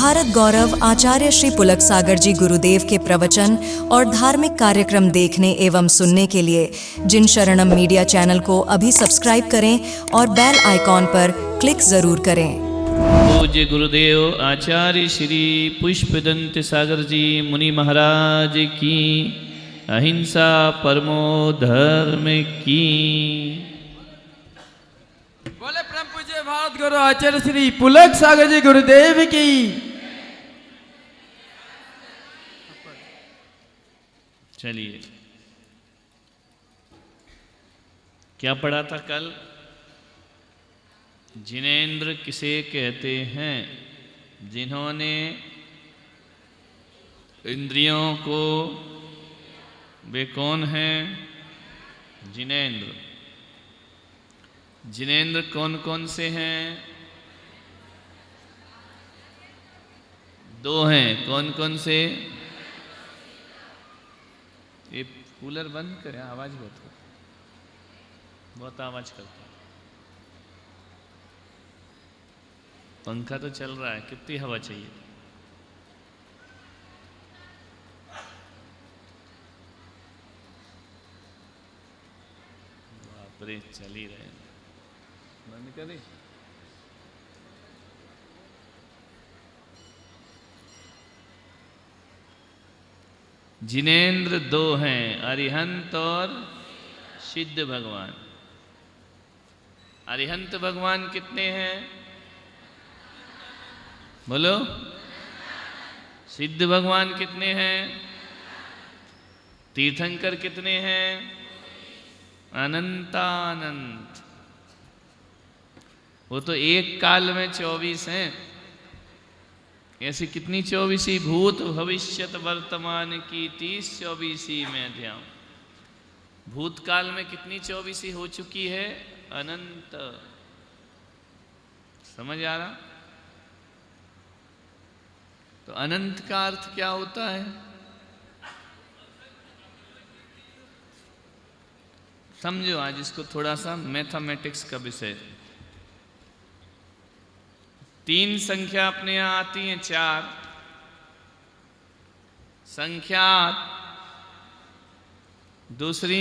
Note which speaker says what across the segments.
Speaker 1: भारत गौरव आचार्य श्री पुलक सागर जी गुरुदेव के प्रवचन और धार्मिक कार्यक्रम देखने एवं सुनने के लिए जिन शरणम मीडिया चैनल को अभी सब्सक्राइब करें और बेल आइकॉन पर क्लिक जरूर करें।
Speaker 2: पूज्य गुरुदेव आचार्य श्री पुष्पदंत सागर जी मुनि महाराज की अहिंसा परमो धर्म की।
Speaker 3: बोले परम पूज्य भारत गुरु आचार्य श्री पुलक सागर जी गुरुदेव की।
Speaker 2: चलिए, क्या पढ़ा था कल? जिनेंद्र किसे कहते हैं? जिन्होंने इंद्रियों को, वे कौन हैं? जिनेंद्र। जिनेंद्र कौन कौन से हैं? दो हैं। कौन कौन से? ये कूलर बंद करें, आवाज बहुत आवाज करता है। पंखा तो चल रहा है, कितनी हवा चाहिए? बाप रे, चल ही रहे। बंद करें। जिनेंद्र दो हैं, अरिहंत और सिद्ध भगवान। अरिहंत भगवान कितने हैं? बोलो। सिद्ध भगवान कितने हैं? तीर्थंकर कितने हैं? अनंतानंत। वो तो एक काल में 24 हैं। ऐसी कितनी 24 भूत भविष्यत वर्तमान की 30-24 में अध्याय। भूतकाल में कितनी 24 हो चुकी है? अनंत। समझ आ रहा? तो अनंत का अर्थ क्या होता है? समझो, आज इसको थोड़ा सा मैथमेटिक्स का विषय। 3 संख्या अपने यहां आती हैं, 4 संख्यात, दूसरी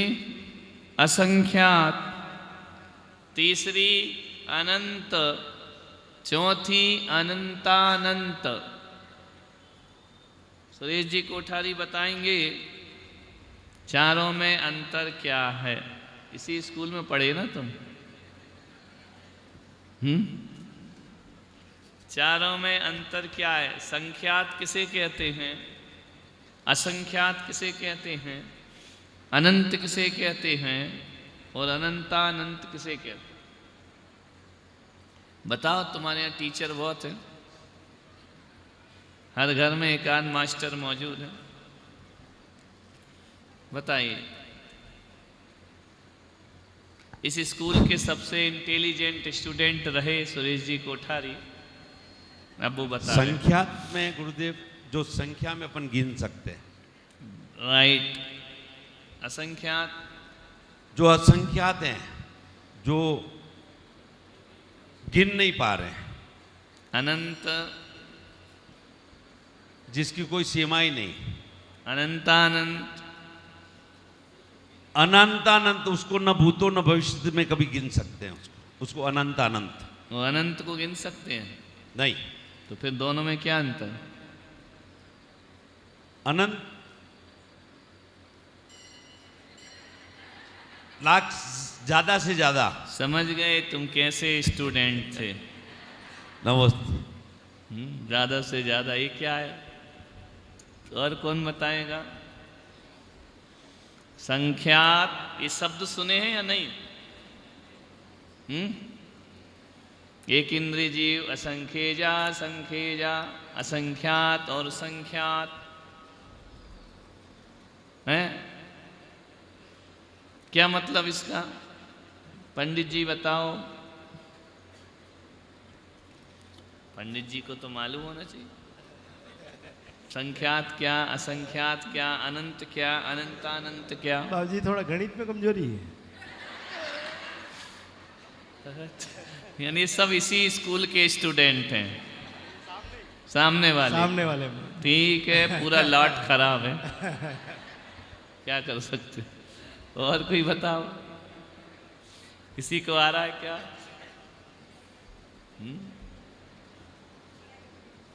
Speaker 2: असंख्यात, तीसरी अनंत, चौथी अनंतानंत। सुरेश जी कोठारी बताएंगे चारों में अंतर क्या है। इसी स्कूल में पढ़े ना तुम? चारों में अंतर क्या है? संख्यात किसे कहते हैं? असंख्यात किसे कहते हैं? अनंत किसे कहते हैं? और अनंतानंत किसे कहते हैं? बताओ। तुम्हारे यहाँ टीचर बहुत है, हर घर में एक आध मास्टर मौजूद है। बताइए, इस स्कूल के सबसे इंटेलिजेंट स्टूडेंट रहे सुरेश जी कोठारी। अब वो बता।
Speaker 4: संख्या में गुरुदेव, जो संख्या में अपन गिन सकते हैं।
Speaker 2: राइट। असंख्यात?
Speaker 4: जो असंख्यात हैं, जो गिन नहीं पा रहे हैं।
Speaker 2: अनंत?
Speaker 4: जिसकी कोई सीमा ही नहीं।
Speaker 2: अनंतानंत?
Speaker 4: अनंतानंत, उसको न भूतो न भविष्य में कभी गिन सकते हैं। उसको अनंतानंत।
Speaker 2: वो अनंत को गिन सकते हैं?
Speaker 4: नहीं।
Speaker 2: तो फिर दोनों में क्या अंतर?
Speaker 4: अनंत लाख ज्यादा से ज्यादा।
Speaker 2: समझ गए तुम कैसे स्टूडेंट थे?
Speaker 4: नमस्ते।
Speaker 2: ज्यादा से ज्यादा ये क्या है? और कौन बताएगा? संख्यात, ये शब्द सुने हैं या नहीं? एक इंद्रिय जीव, असंख्येजा, संख्येजा, असंख्यात और संख्यात है। क्या मतलब इसका? पंडित जी बताओ। पंडित जी को तो मालूम होना चाहिए। संख्यात क्या, असंख्यात क्या, अनंत क्या, अनंतानंत क्या?
Speaker 5: बाबूजी थोड़ा गणित में कमजोरी है।
Speaker 2: यानी सब इसी स्कूल के स्टूडेंट हैं। सामने वाले
Speaker 5: सामने वाले में।
Speaker 2: ठीक है, पूरा लॉट खराब है, क्या कर सकते। और कोई बताओ, किसी को आ रहा है क्या?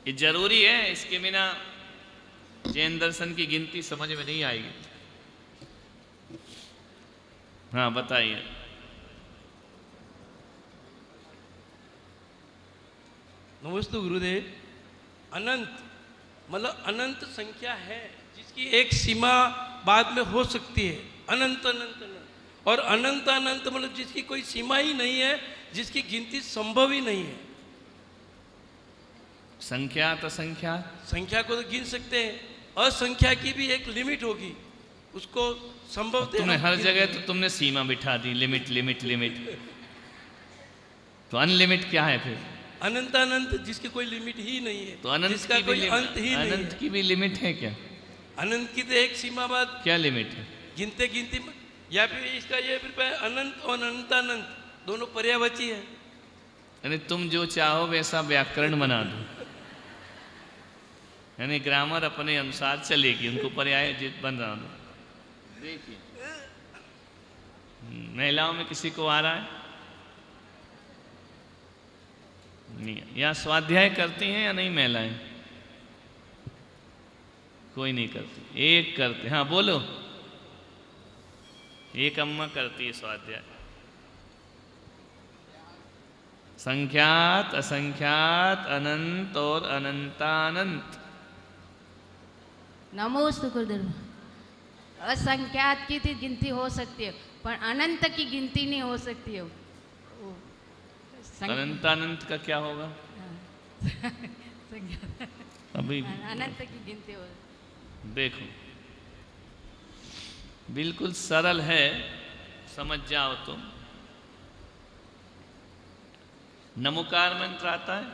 Speaker 2: ये जरूरी है, इसके बिना जैन दर्शन की गिनती समझ में नहीं आएगी। हाँ बताइए।
Speaker 6: नमस्ते गुरुदेव। अनंत मतलब अनंत संख्या है जिसकी एक सीमा बाद में हो सकती है। अनंत अनंत अनंत और अनंत अनंत मतलब जिसकी कोई सीमा ही नहीं है, जिसकी गिनती संभव ही नहीं है।
Speaker 2: संख्या तो संख्या,
Speaker 6: संख्या को तो गिन सकते हैं, असंख्या की भी एक लिमिट होगी, उसको संभव
Speaker 2: तुमने हर जगह तो तुमने सीमा बिठा दी, लिमिट लिमिट लिमिट। तो अनलिमिट क्या है फिर?
Speaker 6: अनंत अनंत जिसकी कोई लिमिट ही नहीं है,
Speaker 2: तो अनंत
Speaker 6: जिसका
Speaker 2: की भी
Speaker 6: कोई अंत ही नहीं
Speaker 2: अनंत
Speaker 6: है।
Speaker 2: की भी लिमिट है क्या?
Speaker 6: अनंत की तो एक सीमा बाद
Speaker 2: क्या लिमिट है?
Speaker 6: गिनते गिनती या फिर इसका ये फिर अनंत और अनंतानंत दोनों पर्यायवाची है।
Speaker 2: यानी तुम जो चाहो वैसा व्याकरण बना दो, यानी ग्रामर अपने अनुसार चलेगी, उनको पर्याय बना दो। देखिए महिलाओं में किसी को आ रहा है? नहीं। या स्वाध्याय करती हैं या नहीं महिलाएं? कोई नहीं करती, एक करते। हाँ बोलो। एक अम्मा करती है स्वाध्याय। संख्यात, असंख्यात, अनंत और अनंतानंत।
Speaker 7: नमोस्तु गुरुदेव। असंख्यात की तो गिनती हो सकती है, पर अनंत की गिनती नहीं हो सकती है।
Speaker 2: अनंतानंत का क्या होगा? अभी
Speaker 7: अनंत की गिनती हो।
Speaker 2: देखो बिल्कुल सरल है, समझ जाओ तो। नमोकार मंत्र आता है,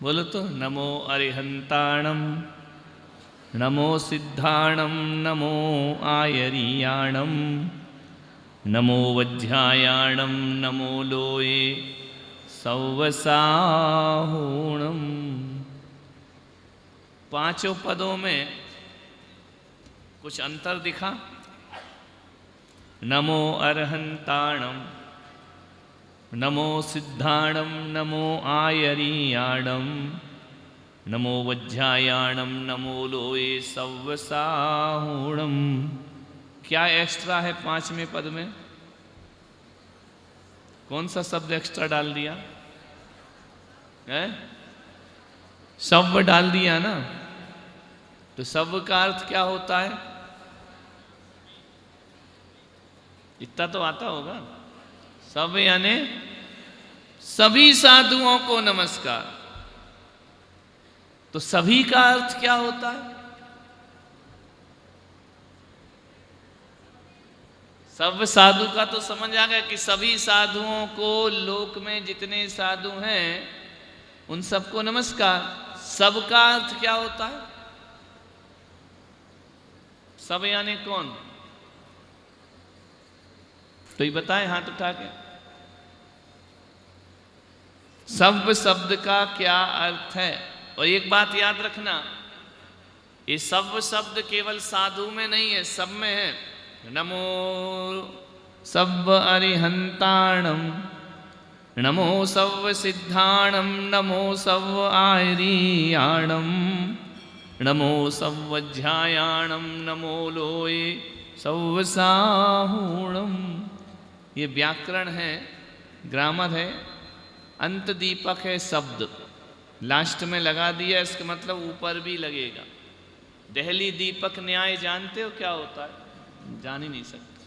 Speaker 2: बोलो तो। नमो अरिहंताणम, नमो सिद्धाणम, नमो आयरियाणम, नमो वज्रायाणम, नमो लोये सौवसाहूणम। पांचों पदों में कुछ अंतर दिखा। नमो अरहंताणम, नमो सिद्धाणम, नमो आयरियाणम, नमो वज्रायाणम, नमो लोये सौवसाहूणम। क्या एक्स्ट्रा है पांचवें पद में? कौन सा शब्द एक्स्ट्रा डाल दिया है? सव डाल दिया ना। तो सव का अर्थ क्या होता है? इतना तो आता होगा। सब यानी सभी साधुओं को नमस्कार। तो सभी का अर्थ क्या होता है? सब साधु का तो समझ आ गया कि सभी साधुओं को, लोक में जितने साधु हैं उन सबको नमस्कार। सब का अर्थ क्या होता है? सब यानी कौन? तो ये बताएं हाथ उठा के। सब शब्द का क्या अर्थ है? और एक बात याद रखना, ये सब शब्द केवल साधु में नहीं है, सब में है। नमो सव अरिहंताणम, नमो सव सिद्धाणम, नमो सव आयरियाणम, नमो सव वज्रायाणम, नमो लोये सौवसाहूणम। ये व्याकरण है, ग्रामर है। अंत दीपक है शब्द, लास्ट में लगा दिया, इसका मतलब ऊपर भी लगेगा। दहली दीपक न्याय जानते हो क्या होता है? जान ही नहीं सकते।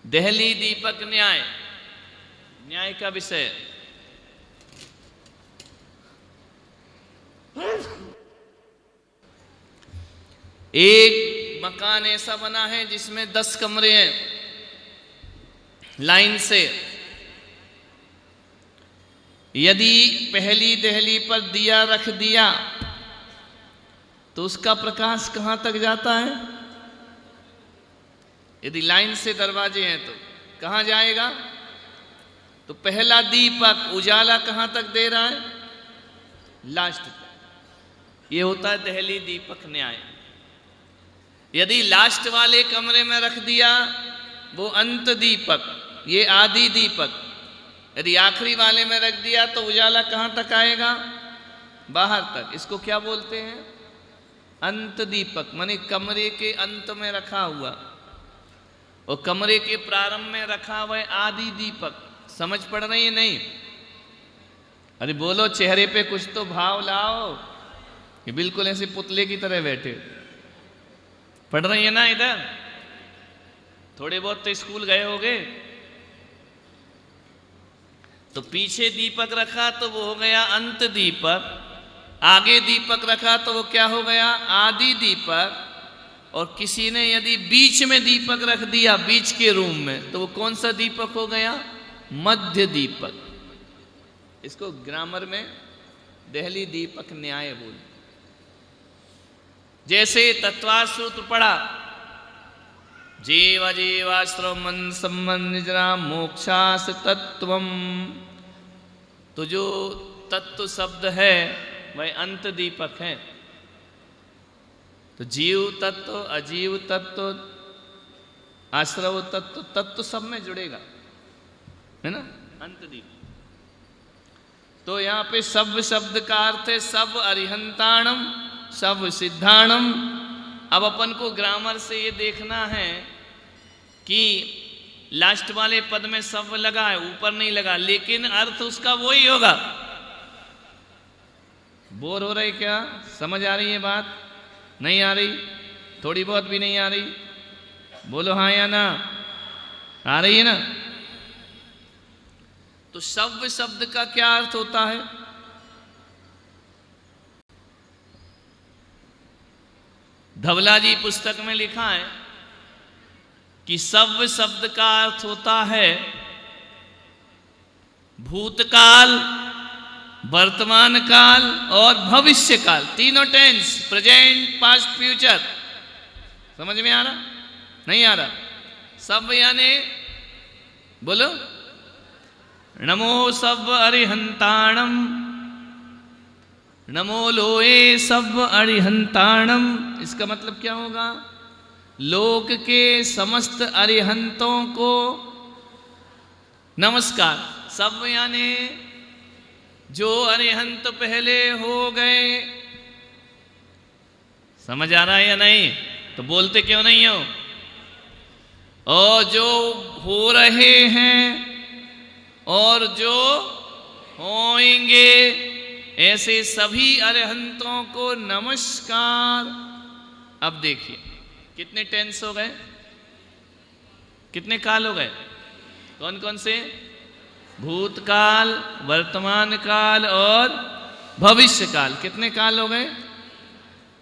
Speaker 2: दहली दीपक न्याय, न्याय का विषय। एक मकान ऐसा बना है जिसमें 10 कमरे हैं लाइन से। यदि पहली दहली पर दिया रख दिया तो उसका प्रकाश कहां तक जाता है? यदि लाइन से दरवाजे हैं तो कहां जाएगा? तो पहला दीपक उजाला कहां तक दे रहा है? लास्ट तक। ये होता है दहली दीपक न्याय। यदि लास्ट वाले कमरे में रख दिया वो अंत दीपक, ये आदि दीपक। यदि आखिरी वाले में रख दिया तो उजाला कहाँ तक आएगा? बाहर तक। इसको क्या बोलते हैं? अंत दीपक। माने कमरे के अंत में रखा हुआ और कमरे के प्रारंभ में रखा हुआ आदि दीपक। समझ पड़ रही है? नहीं? अरे बोलो, चेहरे पे कुछ तो भाव लाओ। ये बिल्कुल ऐसे पुतले की तरह बैठे। पढ़ रही है ना? इधर थोड़े बहुत तो स्कूल गए होगे। तो पीछे दीपक रखा तो वो हो गया अंत दीपक, आगे दीपक रखा तो वो क्या हो गया? आदि दीपक। और किसी ने यदि बीच में दीपक रख दिया, बीच के रूम में, तो वो कौन सा दीपक हो गया? मध्य दीपक। इसको ग्रामर में दहली दीपक न्याय बोल। जैसे तत्वा सूत्र पढ़ा, जीव जीवाश्रव मन संबंध निजरा मोक्षास तत्वम। तो जो तत्व शब्द है वह अंत दीपक है। तो जीव तत्व, अजीव तत्व, आश्रव तत्व, तत्व सब में जुड़ेगा, है ना? अंत दीपक। तो यहाँ पे सब शब्द का अर्थ है सब अरिहंताणम, सब सिद्धाणम। अब अपन को ग्रामर से ये देखना है कि लास्ट वाले पद में सब लगा है, ऊपर नहीं लगा, लेकिन अर्थ उसका वही होगा। बोर हो रही क्या? समझ आ रही है बात? नहीं आ रही? थोड़ी बहुत भी नहीं आ रही? बोलो हाँ या ना। आ रही है ना? तो सव्य शब्द का क्या अर्थ होता है? धवला जी पुस्तक में लिखा है कि सव्य शब्द का अर्थ होता है भूतकाल, वर्तमान काल और भविष्य काल। तीनों टेंस, प्रेजेंट, पास्ट, फ्यूचर। समझ में आ रहा? नहीं आ रहा? सब यानी बोलो, नमो सब अरिहंताणम, नमो लोए सब अरिहंताणम। इसका मतलब क्या होगा? लोक के समस्त अरिहंतों को नमस्कार। सब यानी जो अरिहंत पहले हो गए। समझ आ रहा है या नहीं? तो बोलते क्यों नहीं हो? और जो हो रहे हैं और जो होंगे, ऐसे सभी अरिहंतों को नमस्कार। अब देखिए कितने टेंस हो गए, कितने काल हो गए? कौन कौन से? भूतकाल, वर्तमान काल और भविष्य काल। कितने काल हो गए?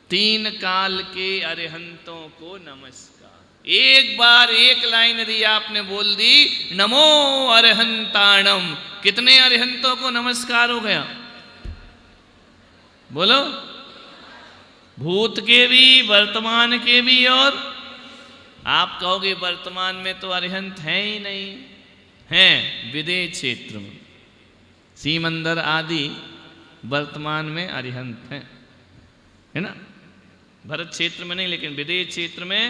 Speaker 2: 3 काल के अरिहंतों को नमस्कार। एक बार एक लाइन यदि आपने बोल दी नमो अरिहंताणम, कितने अरिहंतों को नमस्कार हो गया? बोलो। भूत के भी, वर्तमान के भी। और आप कहोगे वर्तमान में तो अरिहंत है ही नहीं। हैं विदेह क्षेत्र में, सीमंदर आदि वर्तमान में अरिहंत हैं, है ना? भरत क्षेत्र में नहीं, लेकिन विदेह क्षेत्र में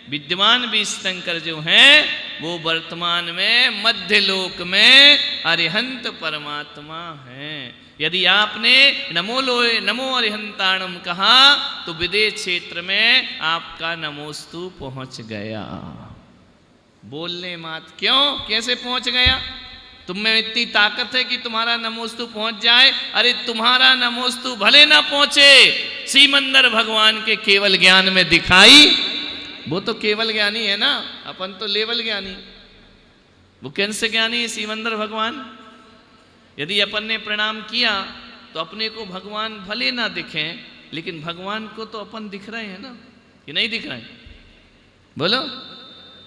Speaker 2: विद्यमान विष्णुशंकर जो हैं वो वर्तमान में मध्य लोक में अरिहंत परमात्मा हैं। यदि आपने नमो अरिहंताणम कहा तो विदेह क्षेत्र में आपका नमोस्तु पहुंच गया। बोलने मत। क्यों? कैसे पहुंच गया? तुम में इतनी ताकत है कि तुम्हारा नमोस्तु पहुंच जाए? अरे तुम्हारा नमोस्तु भले ना पहुंचे, सीमंदर भगवान के केवल ज्ञान में दिखाई। वो तो केवल ज्ञानी है ना, अपन तो लेवल ज्ञानी। वो कैसे ज्ञानी है? सीमंदर भगवान। यदि अपन ने प्रणाम किया तो अपने को भगवान भले ना दिखें, लेकिन भगवान को तो अपन दिख रहे हैं ना, कि नहीं दिख रहे हैं? बोलो।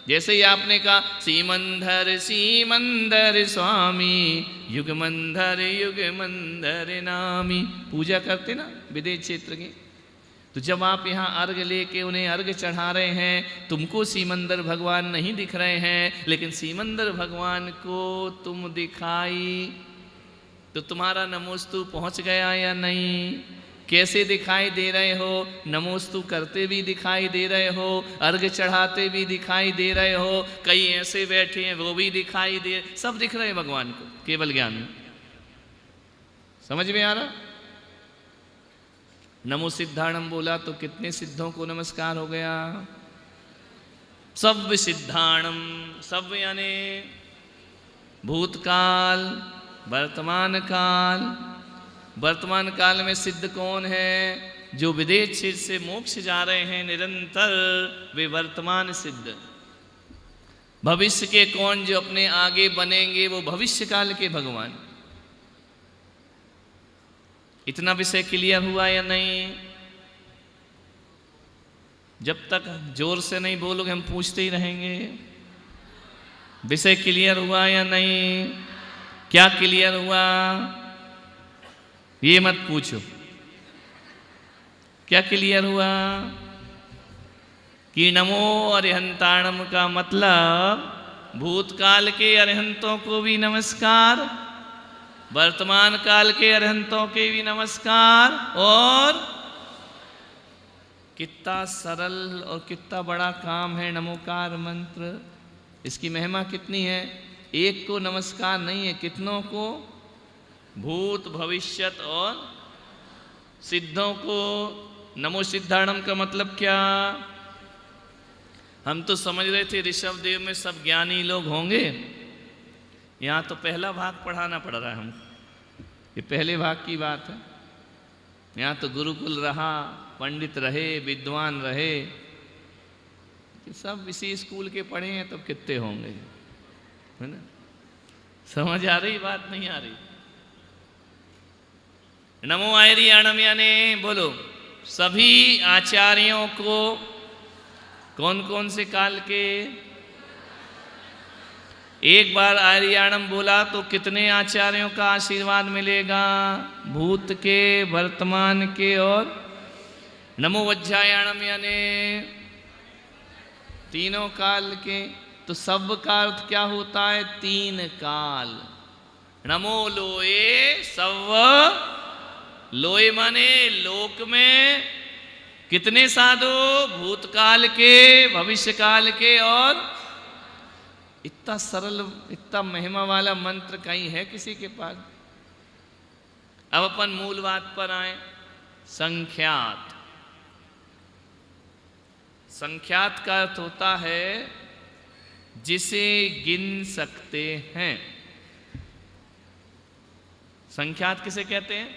Speaker 2: जैसे ही आपने कहा सीमंदर सीमंदर स्वामी, युगमंदर युगमंदर नामी, पूजा करते ना विदेह क्षेत्र की। तो जब आप यहाँ अर्घ लेके उन्हें अर्घ चढ़ा रहे हैं, तुमको सीमंदर भगवान नहीं दिख रहे हैं, लेकिन सीमंदर भगवान को तुम दिखाई तो तुम्हारा नमोस्तु पहुंच गया या नहीं? कैसे दिखाई दे रहे हो? नमोस्तु करते भी दिखाई दे रहे हो, अर्घ चढ़ाते भी दिखाई दे रहे हो, कई ऐसे बैठे हैं वो भी दिखाई दे, सब दिख रहे हैं भगवान को केवल ज्ञान में। समझ में आ रहा? नमो सिद्धाणम बोला तो कितने सिद्धों को नमस्कार हो गया? सब सिद्धाणम, सब यानी भूतकाल, वर्तमान काल। वर्तमान काल में सिद्ध कौन है? जो विदेश से मोक्ष जा रहे हैं निरंतर, वे वर्तमान सिद्ध। भविष्य के कौन? जो अपने आगे बनेंगे, वो भविष्य काल के भगवान। इतना विषय क्लियर हुआ या नहीं? जब तक जोर से नहीं बोलोगे हम पूछते ही रहेंगे। विषय क्लियर हुआ या नहीं? क्या क्लियर हुआ? ये मत पूछो क्या क्लियर हुआ? कि नमो अरिहंताणम का मतलब भूतकाल के अरिहंतों को भी नमस्कार, वर्तमान काल के अरिहंतों के भी नमस्कार। और कितना सरल और कितना बड़ा काम है नमोकार मंत्र। इसकी महिमा कितनी है? एक को नमस्कार नहीं है, कितनों को? भूत भविष्यत और सिद्धों को। नमो सिद्धाणम का मतलब क्या? हम तो समझ रहे थे ऋषभ देव में सब ज्ञानी लोग होंगे। यहाँ तो पहला भाग पढ़ाना पड़ रहा है हमको। ये पहले भाग की बात है। यहाँ तो गुरुकुल रहा, पंडित रहे, विद्वान रहे, सब इसी स्कूल के पढ़े हैं, तो कितने होंगे, है ना? समझ आ रही बात? नहीं आ रही? नमो आर्याणम यानी बोलो सभी आचार्यों को। कौन कौन से काल के? एक बार आर्याणम बोला तो कितने आचार्यों का आशीर्वाद मिलेगा? भूत के, वर्तमान के और नमो वज्रायणम यानी तीनों काल के। तो सब का अर्थ क्या होता है? तीन काल। नमो लोए सव, लोए माने लोक में कितने साधु? भूतकाल के, भविष्य काल के और। इतना सरल, इतना महिमा वाला मंत्र कहीं है किसी के पास? अब अपन मूल बात पर आए। संख्यात। संख्यात का अर्थ होता है जिसे गिन सकते हैं। संख्यात किसे कहते हैं?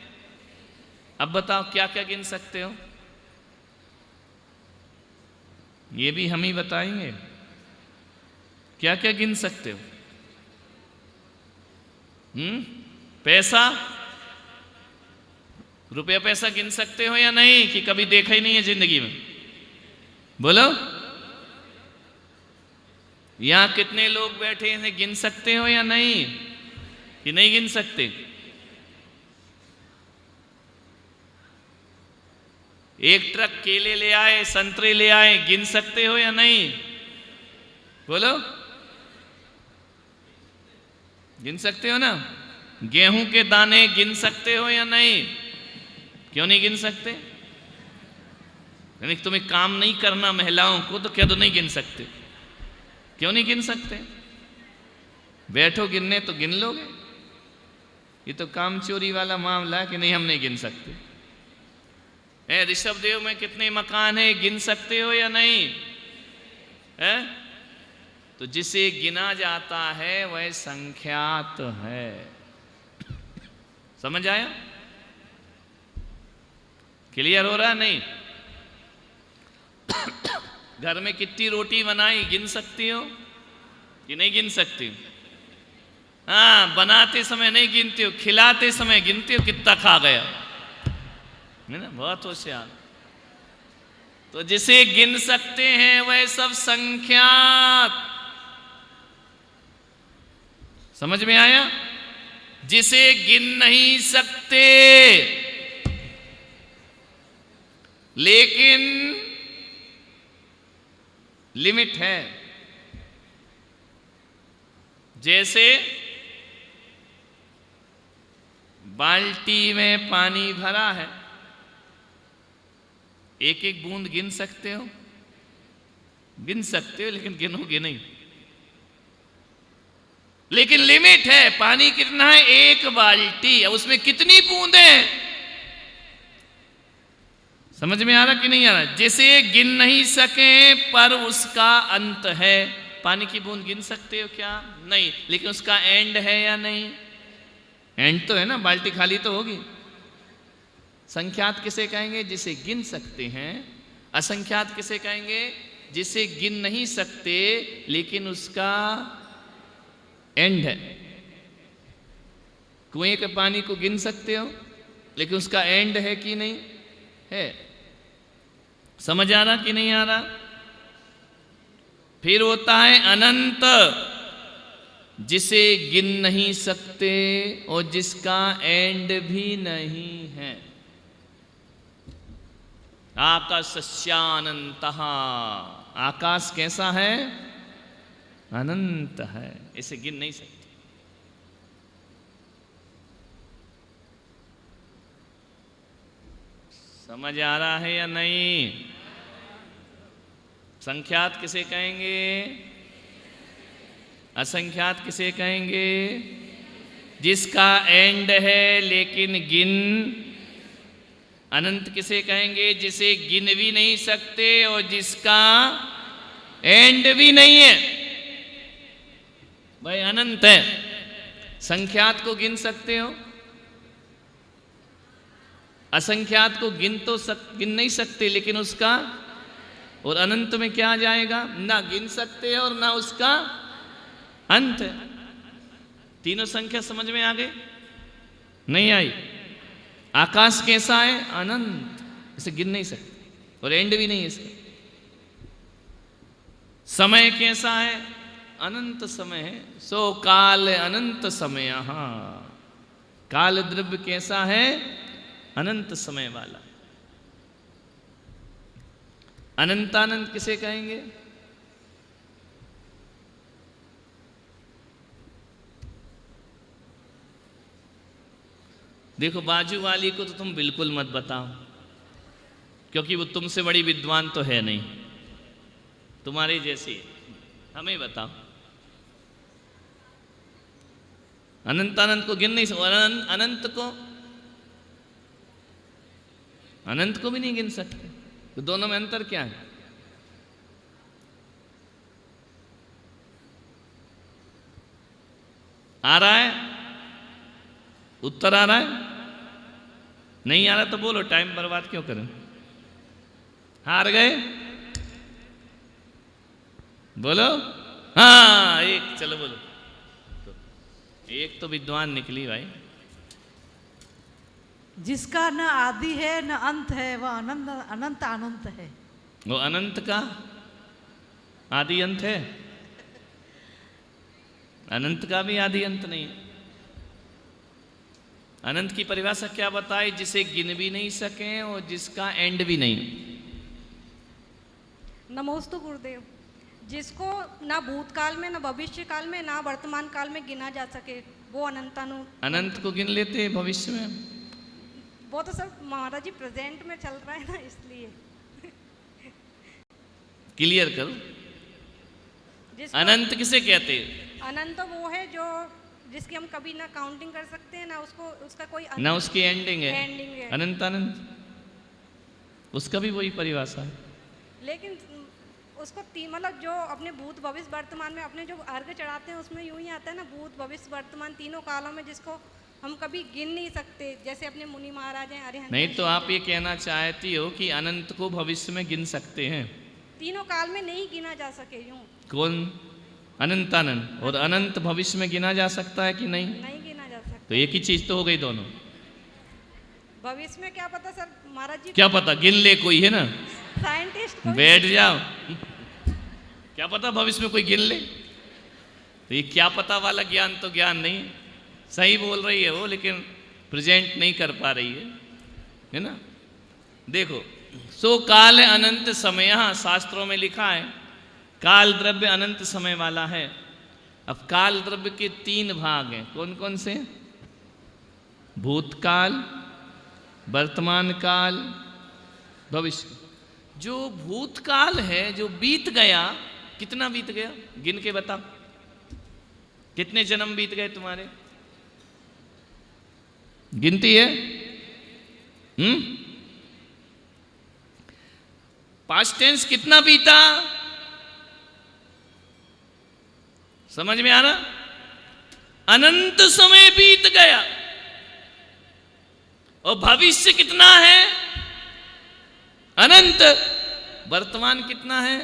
Speaker 2: अब बताओ क्या क्या गिन सकते हो? ये भी हम ही बताएंगे। क्या क्या गिन सकते हो? पैसा, रुपया पैसा गिन सकते हो या नहीं? कि कभी देखा ही नहीं है जिंदगी में? बोलो। यहां कितने लोग बैठे हैं, गिन सकते हो या नहीं? कि नहीं गिन सकते? एक ट्रक केले ले आए, संतरे ले आए, गिन सकते हो या नहीं? बोलो। गिन सकते हो ना? गेहूं के दाने गिन सकते हो या नहीं? क्यों नहीं गिन सकते? यानी तुम्हें काम नहीं करना महिलाओं को, तो क्या तो नहीं गिन सकते? क्यों नहीं गिन सकते? बैठो गिनने तो गिन लोगे। ये तो काम चोरी वाला मामला है कि नहीं हम नहीं गिन सकते। ऋषभ देव में कितने मकान है, गिन सकते हो या नहीं? है? तो जिसे गिना जाता है वह संख्यात है। समझ आया? क्लियर हो रहा? नहीं? घर में कितनी रोटी बनाई, गिन सकती हो कि नहीं गिन सकती? हाँ, बनाते समय नहीं गिनती हो, खिलाते समय गिनती हो कितना खा गया, है ना? बहुत होशियार। तो जिसे गिन सकते हैं वह सब संख्यात। समझ में आया? जिसे गिन नहीं सकते, लेकिन लिमिट है। जैसे बाल्टी में पानी भरा है, एक एक बूंद गिन सकते हो? गिन सकते हो, लेकिन गिनोगे नहीं। लेकिन लिमिट है, पानी कितना है? एक बाल्टी, उसमें कितनी बूंदें? समझ में आ रहा कि नहीं आ रहा? जिसे गिन नहीं सके पर उसका अंत है। पानी की बूंद गिन सकते हो क्या? नहीं, लेकिन उसका एंड है या नहीं? एंड तो है ना, बाल्टी खाली तो होगी। संख्यात किसे कहेंगे? जिसे गिन सकते हैं। असंख्यात किसे कहेंगे? जिसे गिन नहीं सकते लेकिन उसका एंड है। कुएं के पानी को गिन सकते हो लेकिन उसका एंड है कि नहीं है? समझ आ रहा कि नहीं आ रहा? फिर होता है अनंत, जिसे गिन नहीं सकते और जिसका एंड भी नहीं है। आकाशस्यानन्तः, आकाश कैसा है? अनंत है, इसे गिन नहीं सकते। समझ आ रहा है या नहीं? संख्यात किसे कहेंगे? असंख्यात किसे कहेंगे? जिसका एंड है लेकिन गिन। अनंत किसे कहेंगे? जिसे गिन भी नहीं सकते और जिसका एंड भी नहीं है। भाई अनंत है। संख्यात को गिन सकते हो, असंख्यात को गिन नहीं सकते लेकिन उसका, और अनंत में क्या आ जाएगा? ना गिन सकते और ना उसका अंत है। तीनों संख्या समझ में आ गई? नहीं आई? आकाश कैसा है? अनंत, इसे गिन नहीं सकते और एंड भी नहीं है इसका। समय कैसा है? अनंत समय है। सो काल अनंत समय। काल द्रव्य कैसा है? अनंत समय वाला। अनंतानंत किसे कहेंगे? देखो, बाजू वाली को तो तुम बिल्कुल मत बताओ, क्योंकि वो तुमसे बड़ी विद्वान तो है नहीं, तुम्हारे जैसी। हमें बताओ, अनंतानंत को गिन नहीं सकते, अनंत को भी नहीं गिन सकते, तो दोनों में अंतर क्या है? आ रहा है? उत्तर आ रहा है? नहीं आ रहा तो बोलो, टाइम बर्बाद क्यों करें? हार गए? बोलो। हाँ, एक, चलो बोलो। एक तो विद्वान निकली भाई।
Speaker 8: जिसका न आदि है न अंत है वह अनंत अनंत अनंत है।
Speaker 2: वो अनंत का आदि अंत है? अनंत का भी आदि अंत नहीं है। अनंत की परिभाषा क्या बताए? जिसे गिन भी नहीं सके और जिसका एंड भी नहीं।
Speaker 9: नमोस्तु गुरुदेव। जिसको ना भूतकाल में, ना भविष्य काल में, ना वर्तमान काल में गिना जा सके, वो
Speaker 2: अनंत को गिन लेते हैं भविष्य में।
Speaker 9: वो तो सब महाराज जी प्रेजेंट में चल रहा है ना, इसलिए
Speaker 2: क्लियर करो। अनंत किसे कहते हैं?
Speaker 9: अनंत वो है जो जिसकी हम कभी ना काउंटिंग कर सकते हैं, ना उसको उसका कोई
Speaker 2: ना उसकी एंडिंग है। अनंत अनंत, उसका भी वही परिभाषा है।
Speaker 9: लेकिन उसको मतलब जो अपने भूत भविष्य वर्तमान में अपने जो अर्घ चढ़ाते हैं उसमें यूं ही आता है ना, भूत भविष्य वर्तमान तीनों कालों में, जिसको हम कभी गिन नहीं सकते, जैसे अपने मुनि महाराज हैं अरिहंत।
Speaker 2: नहीं तो आप ये कहना चाहती हो कि अनंत को भविष्य में गिन सकते हैं?
Speaker 9: तीनों काल में नहीं गिना जा सके यूं।
Speaker 2: कौन? अनंतानंद। और अनंत भविष्य में गिना जा सकता है कि नहीं?
Speaker 9: नहीं गिना जा सकता।
Speaker 2: तो एक ही चीज तो हो गई दोनों।
Speaker 9: भविष्य में क्या पता सर महाराज जी?
Speaker 2: क्या पता, गिन ले कोई, है ना?
Speaker 9: साइंटिस्ट
Speaker 2: बैठ जाओ। क्या पता भविष्य में कोई गिन ले? तो ये क्या पता वाला ज्ञान तो ज्ञान नहीं है। सही बोल रही है वो, लेकिन प्रेजेंट नहीं कर पा रही है ना? देखो, सो काल अनंत समय, शास्त्रों में लिखा है काल द्रव्य अनंत समय वाला है। अब काल द्रव्य के 3 भाग हैं। कौन कौन से? भूतकाल, वर्तमान काल, भविष्य। जो भूतकाल है, जो बीत गया, कितना बीत गया गिन के बता। कितने जन्म बीत गए तुम्हारे? गिनती है? पास्ट टेंस कितना बीता? समझ में आ रहा? अनंत समय बीत गया। और भविष्य कितना है? अनंत। वर्तमान कितना है?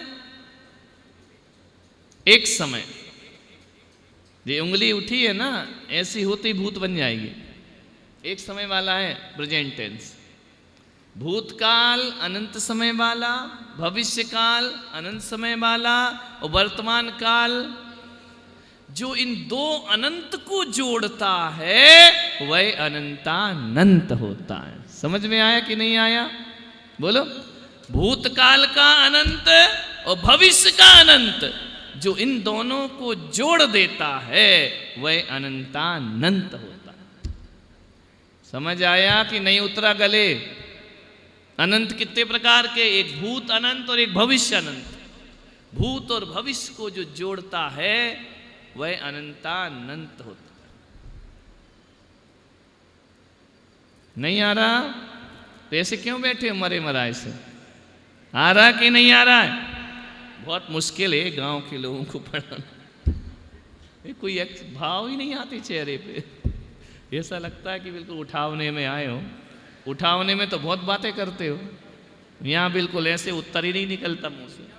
Speaker 2: एक समय। ये उंगली उठी है ना, ऐसी होती भूत बन जाएगी। एक समय वाला है प्रेजेंट टेंस। भूतकाल अनंत समय वाला, भविष्य काल अनंत समय वाला, और वर्तमान काल। जो इन दो अनंत को जोड़ता है वह अनंतानंत होता है। समझ में आया कि नहीं आया? बोलो। भूतकाल का अनंत और भविष्य का अनंत, जो इन दोनों को जोड़ देता है वह अनंतानंत होता है। समझ आया कि नहीं उतरा गले? अनंत कितने प्रकार के? एक भूत अनंत और एक भविष्य अनंत। भूत और भविष्य को जो जोड़ता है वह अनंतानंत होता है। नहीं आ रहा? तो ऐसे क्यों बैठे हो मरे मराए से? आ रहा कि नहीं आ रहा है? बहुत मुश्किल है गांव के लोगों को पढ़ाना। कोई भाव ही नहीं आते चेहरे पे। ऐसा लगता है कि बिल्कुल उठावने में आए हो। उठावने में तो बहुत बातें करते हो, यहाँ बिल्कुल ऐसे उत्तर ही नहीं निकलता मुंह से।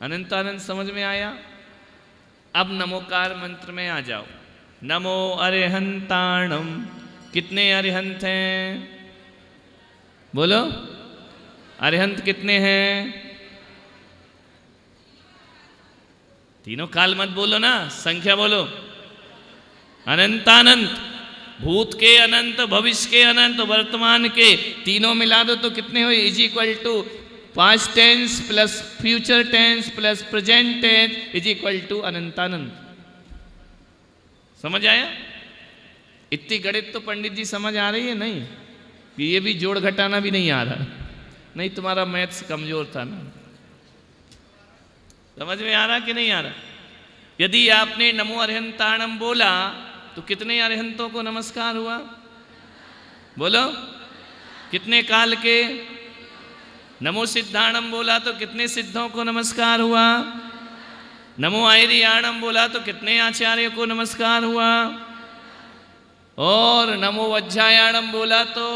Speaker 2: अनंतानंद समझ में आया? अब नमोकार मंत्र में आ जाओ। नमो अरिहंताणम। कितने अरिहंत हैं? बोलो। अरिहंत कितने हैं? तीनों काल मत बोलो ना, संख्या बोलो। अनंतानंत। भूत के अनंत, भविष्य के अनंत, वर्तमान के तीनों मिला दो तो कितने हुए? Is equal to past tense plus future tense plus present tense is equal to अनंतानंत। समझ आया? इतनी गणित तो पंडित जी समझ आ रही है? नहीं, ये भी जोड़ घटाना भी नहीं आ रहा। नहीं, तुम्हारा मैथ्स कमजोर था ना। समझ में आ रहा कि नहीं आ रहा? यदि आपने नमो अरिहंताणम बोला तो कितने अरिहंतों को नमस्कार हुआ? बोलो। कितने काल के? नमो सिद्धाणम बोला तो कितने सिद्धों को नमस्कार हुआ? नमो आयर्याणम बोला तो कितने आचार्यों को नमस्कार हुआ? और नमो वज्जायाणम बोला तो,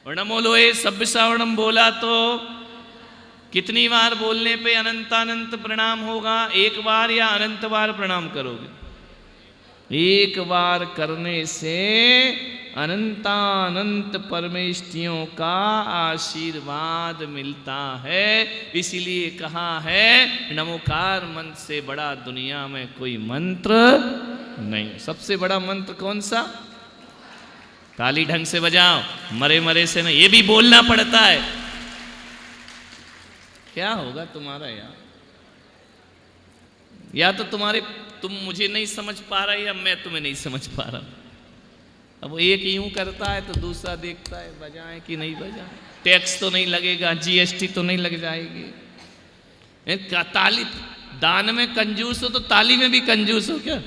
Speaker 2: और नमो लोहे सभ्यसावणम बोला तो कितनी बार बोलने पे अनंतानंत प्रणाम होगा? एक बार या अनंत बार प्रणाम करोगे? एक बार करने से अनंतानंत परमेष्ठियों का आशीर्वाद मिलता है। इसीलिए कहा है नमोकार मंत्र से बड़ा दुनिया में कोई मंत्र नहीं। सबसे बड़ा मंत्र कौन सा? ताली ढंग से बजाओ, मरे मरे से नहीं। ये भी बोलना पड़ता है। क्या होगा तुम्हारा यार? या तो तुम मुझे नहीं समझ पा रहे या मैं तुम्हें नहीं समझ पा रहा। अब वो एक यूं करता है तो दूसरा देखता है बजाए कि नहीं बजाए। टैक्स तो नहीं लगेगा, जीएसटी तो नहीं लग जाएगी। ताली दान में कंजूस हो तो ताली में भी कंजूस हो क्या?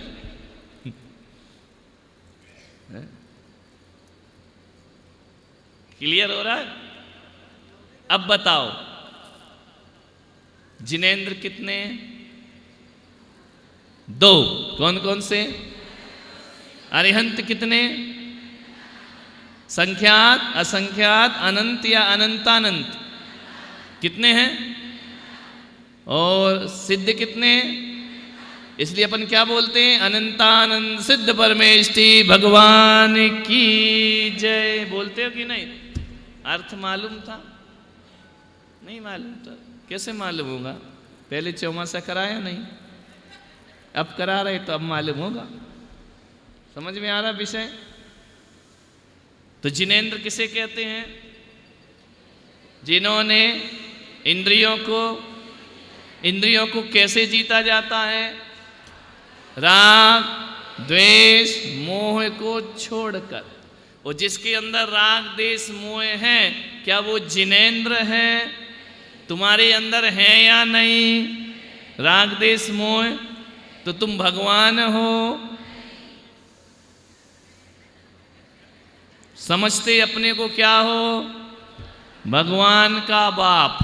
Speaker 2: क्लियर हो रहा है? अब बताओ जिनेंद्र कितने? 2। कौन कौन से? अरिहंत कितने? संख्यात, असंख्यात, अनंत या अनंतानंत? कितने हैं? और सिद्ध कितने? इसलिए अपन क्या बोलते हैं? अनंतानंद सिद्ध परमेष्टि भगवान की जय। बोलते हो कि नहीं? अर्थ मालूम था? नहीं मालूम था। कैसे मालूम होगा? पहले चौमासा कराया नहीं, अब करा रहे तो अब मालूम होगा। समझ में आ रहा विषय? तो जिनेंद्र किसे कहते हैं? जिन्होंने इंद्रियों को कैसे जीता जाता है? राग, द्वेष मोह को छोड़कर। और जिसके अंदर राग देश मोह है, क्या वो जिनेंद्र है? तुम्हारे अंदर है या नहीं राग देश मोह? तो तुम भगवान हो। समझते अपने को क्या हो? भगवान का बाप,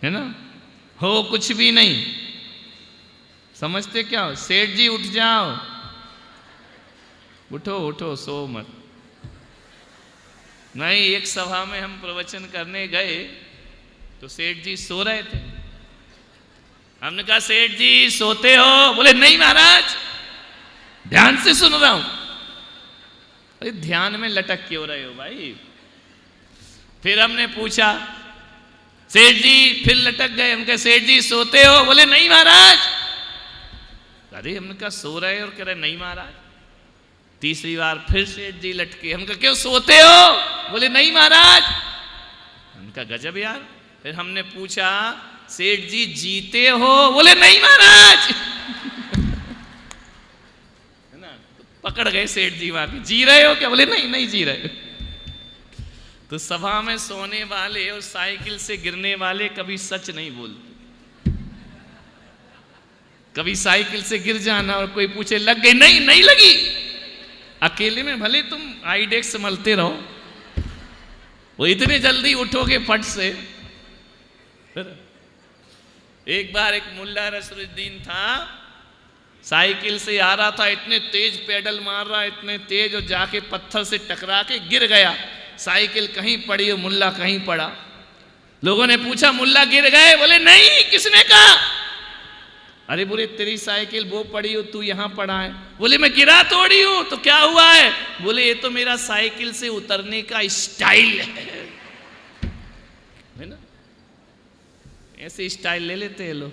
Speaker 2: है ना? हो कुछ भी नहीं। समझते क्या हो? सेठ जी उठ जाओ, उठो उठो, सो मत। नहीं, एक सभा में हम प्रवचन करने गए तो सेठ जी सो रहे थे। हमने कहा सेठ जी सोते हो? बोले नहीं महाराज, ध्यान से सुन रहा हूं। अरे ध्यान में लटक क्यों रहे हो भाई? फिर हमने पूछा, सेठ जी फिर लटक गए। हम कहे सेठ जी सोते हो? बोले नहीं महाराज। अरे हमने कहा सो रहे और कह रहे नहीं महाराज। तीसरी बार फिर सेठ जी लटके। हम कहा क्यों सोते हो? बोले नहीं महाराज। उनका गजब यार। फिर हमने पूछा सेठ जी जीते हो? बोले नहीं महाराज। है ना? तो पकड़ गए सेठ जी वहां पे। जी रहे हो क्या? बोले नहीं नहीं जी रहे। तो सभा में सोने वाले और साइकिल से गिरने वाले कभी सच नहीं बोलते। कभी साइकिल से गिर जाना और कोई पूछे लग गई, नहीं नहीं लगी। अकेले में भले तुम आइडेक्स मलते रहो, वो इतने जल्दी उठोगे फट से। एक बार एक मुल्ला नसरुद्दीन था, साइकिल से आ रहा था, इतने तेज पेडल मार रहा, इतने तेज, और जाके पत्थर से टकरा के गिर गया। साइकिल कहीं पड़ी और मुल्ला कहीं पड़ा। लोगों ने पूछा मुल्ला गिर गए? बोले नहीं, किसने कहा? अरे बोले तेरी साइकिल वो पड़ी हो, तू यहां पड़ा है। बोले मैं गिरा थोड़ी हूं, तो क्या हुआ है? बोले ये तो मेरा साइकिल से उतरने का स्टाइल है ना? ऐसे स्टाइल ले लेते हैं लोग।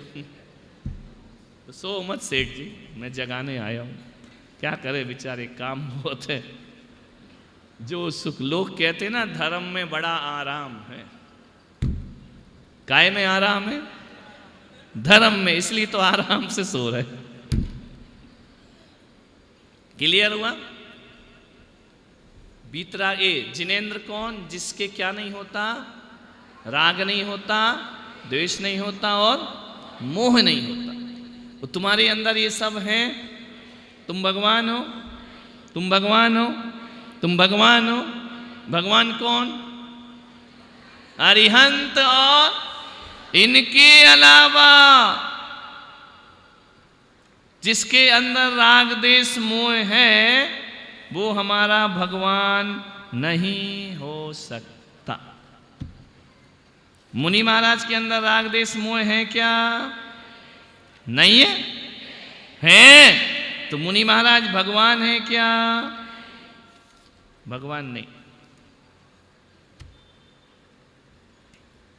Speaker 2: तो सो मत सेठ जी, मैं जगाने आया हूं। क्या करे बेचारे, काम बहुत है। जो सुख, लोग कहते ना धर्म में बड़ा आराम है। काय में आराम है? धर्म में। इसलिए तो आराम से सो रहे। क्लियर हुआ? बीतराग ए जिनेंद्र कौन? जिसके क्या नहीं होता? राग नहीं होता, द्वेष नहीं होता और मोह नहीं होता। तो तुम्हारे अंदर ये सब है। तुम भगवान हो, तुम भगवान हो, तुम भगवान हो। भगवान कौन? अरिहंत और इनके अलावा जिसके अंदर राग देश मोह है, वो हमारा भगवान नहीं हो सकता। मुनि महाराज के अंदर राग देश मोह है क्या? नहीं है? है। तो मुनि महाराज भगवान है क्या? भगवान नहीं।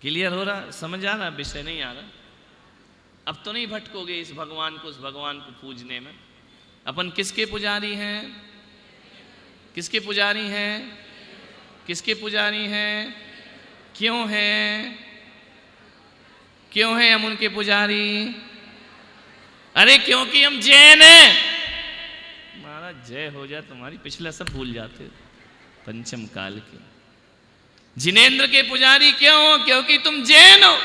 Speaker 2: क्लियर हो रहा? समझ आ रहा? विषय नहीं आ रहा? अब तो नहीं भटकोगे इस भगवान को, उस भगवान को पूजने में। अपन किसके पुजारी हैं? किसके पुजारी हैं? किसके पुजारी हैं? क्यों हैं? क्यों हैं हम उनके पुजारी? अरे क्योंकि हम जैन हैं। महाराज जय हो जाए तुम्हारी, पिछला सब भूल जाते पंचम काल के। जिनेंद्र के पुजारी क्यों हो? क्योंकि तुम जैन हो।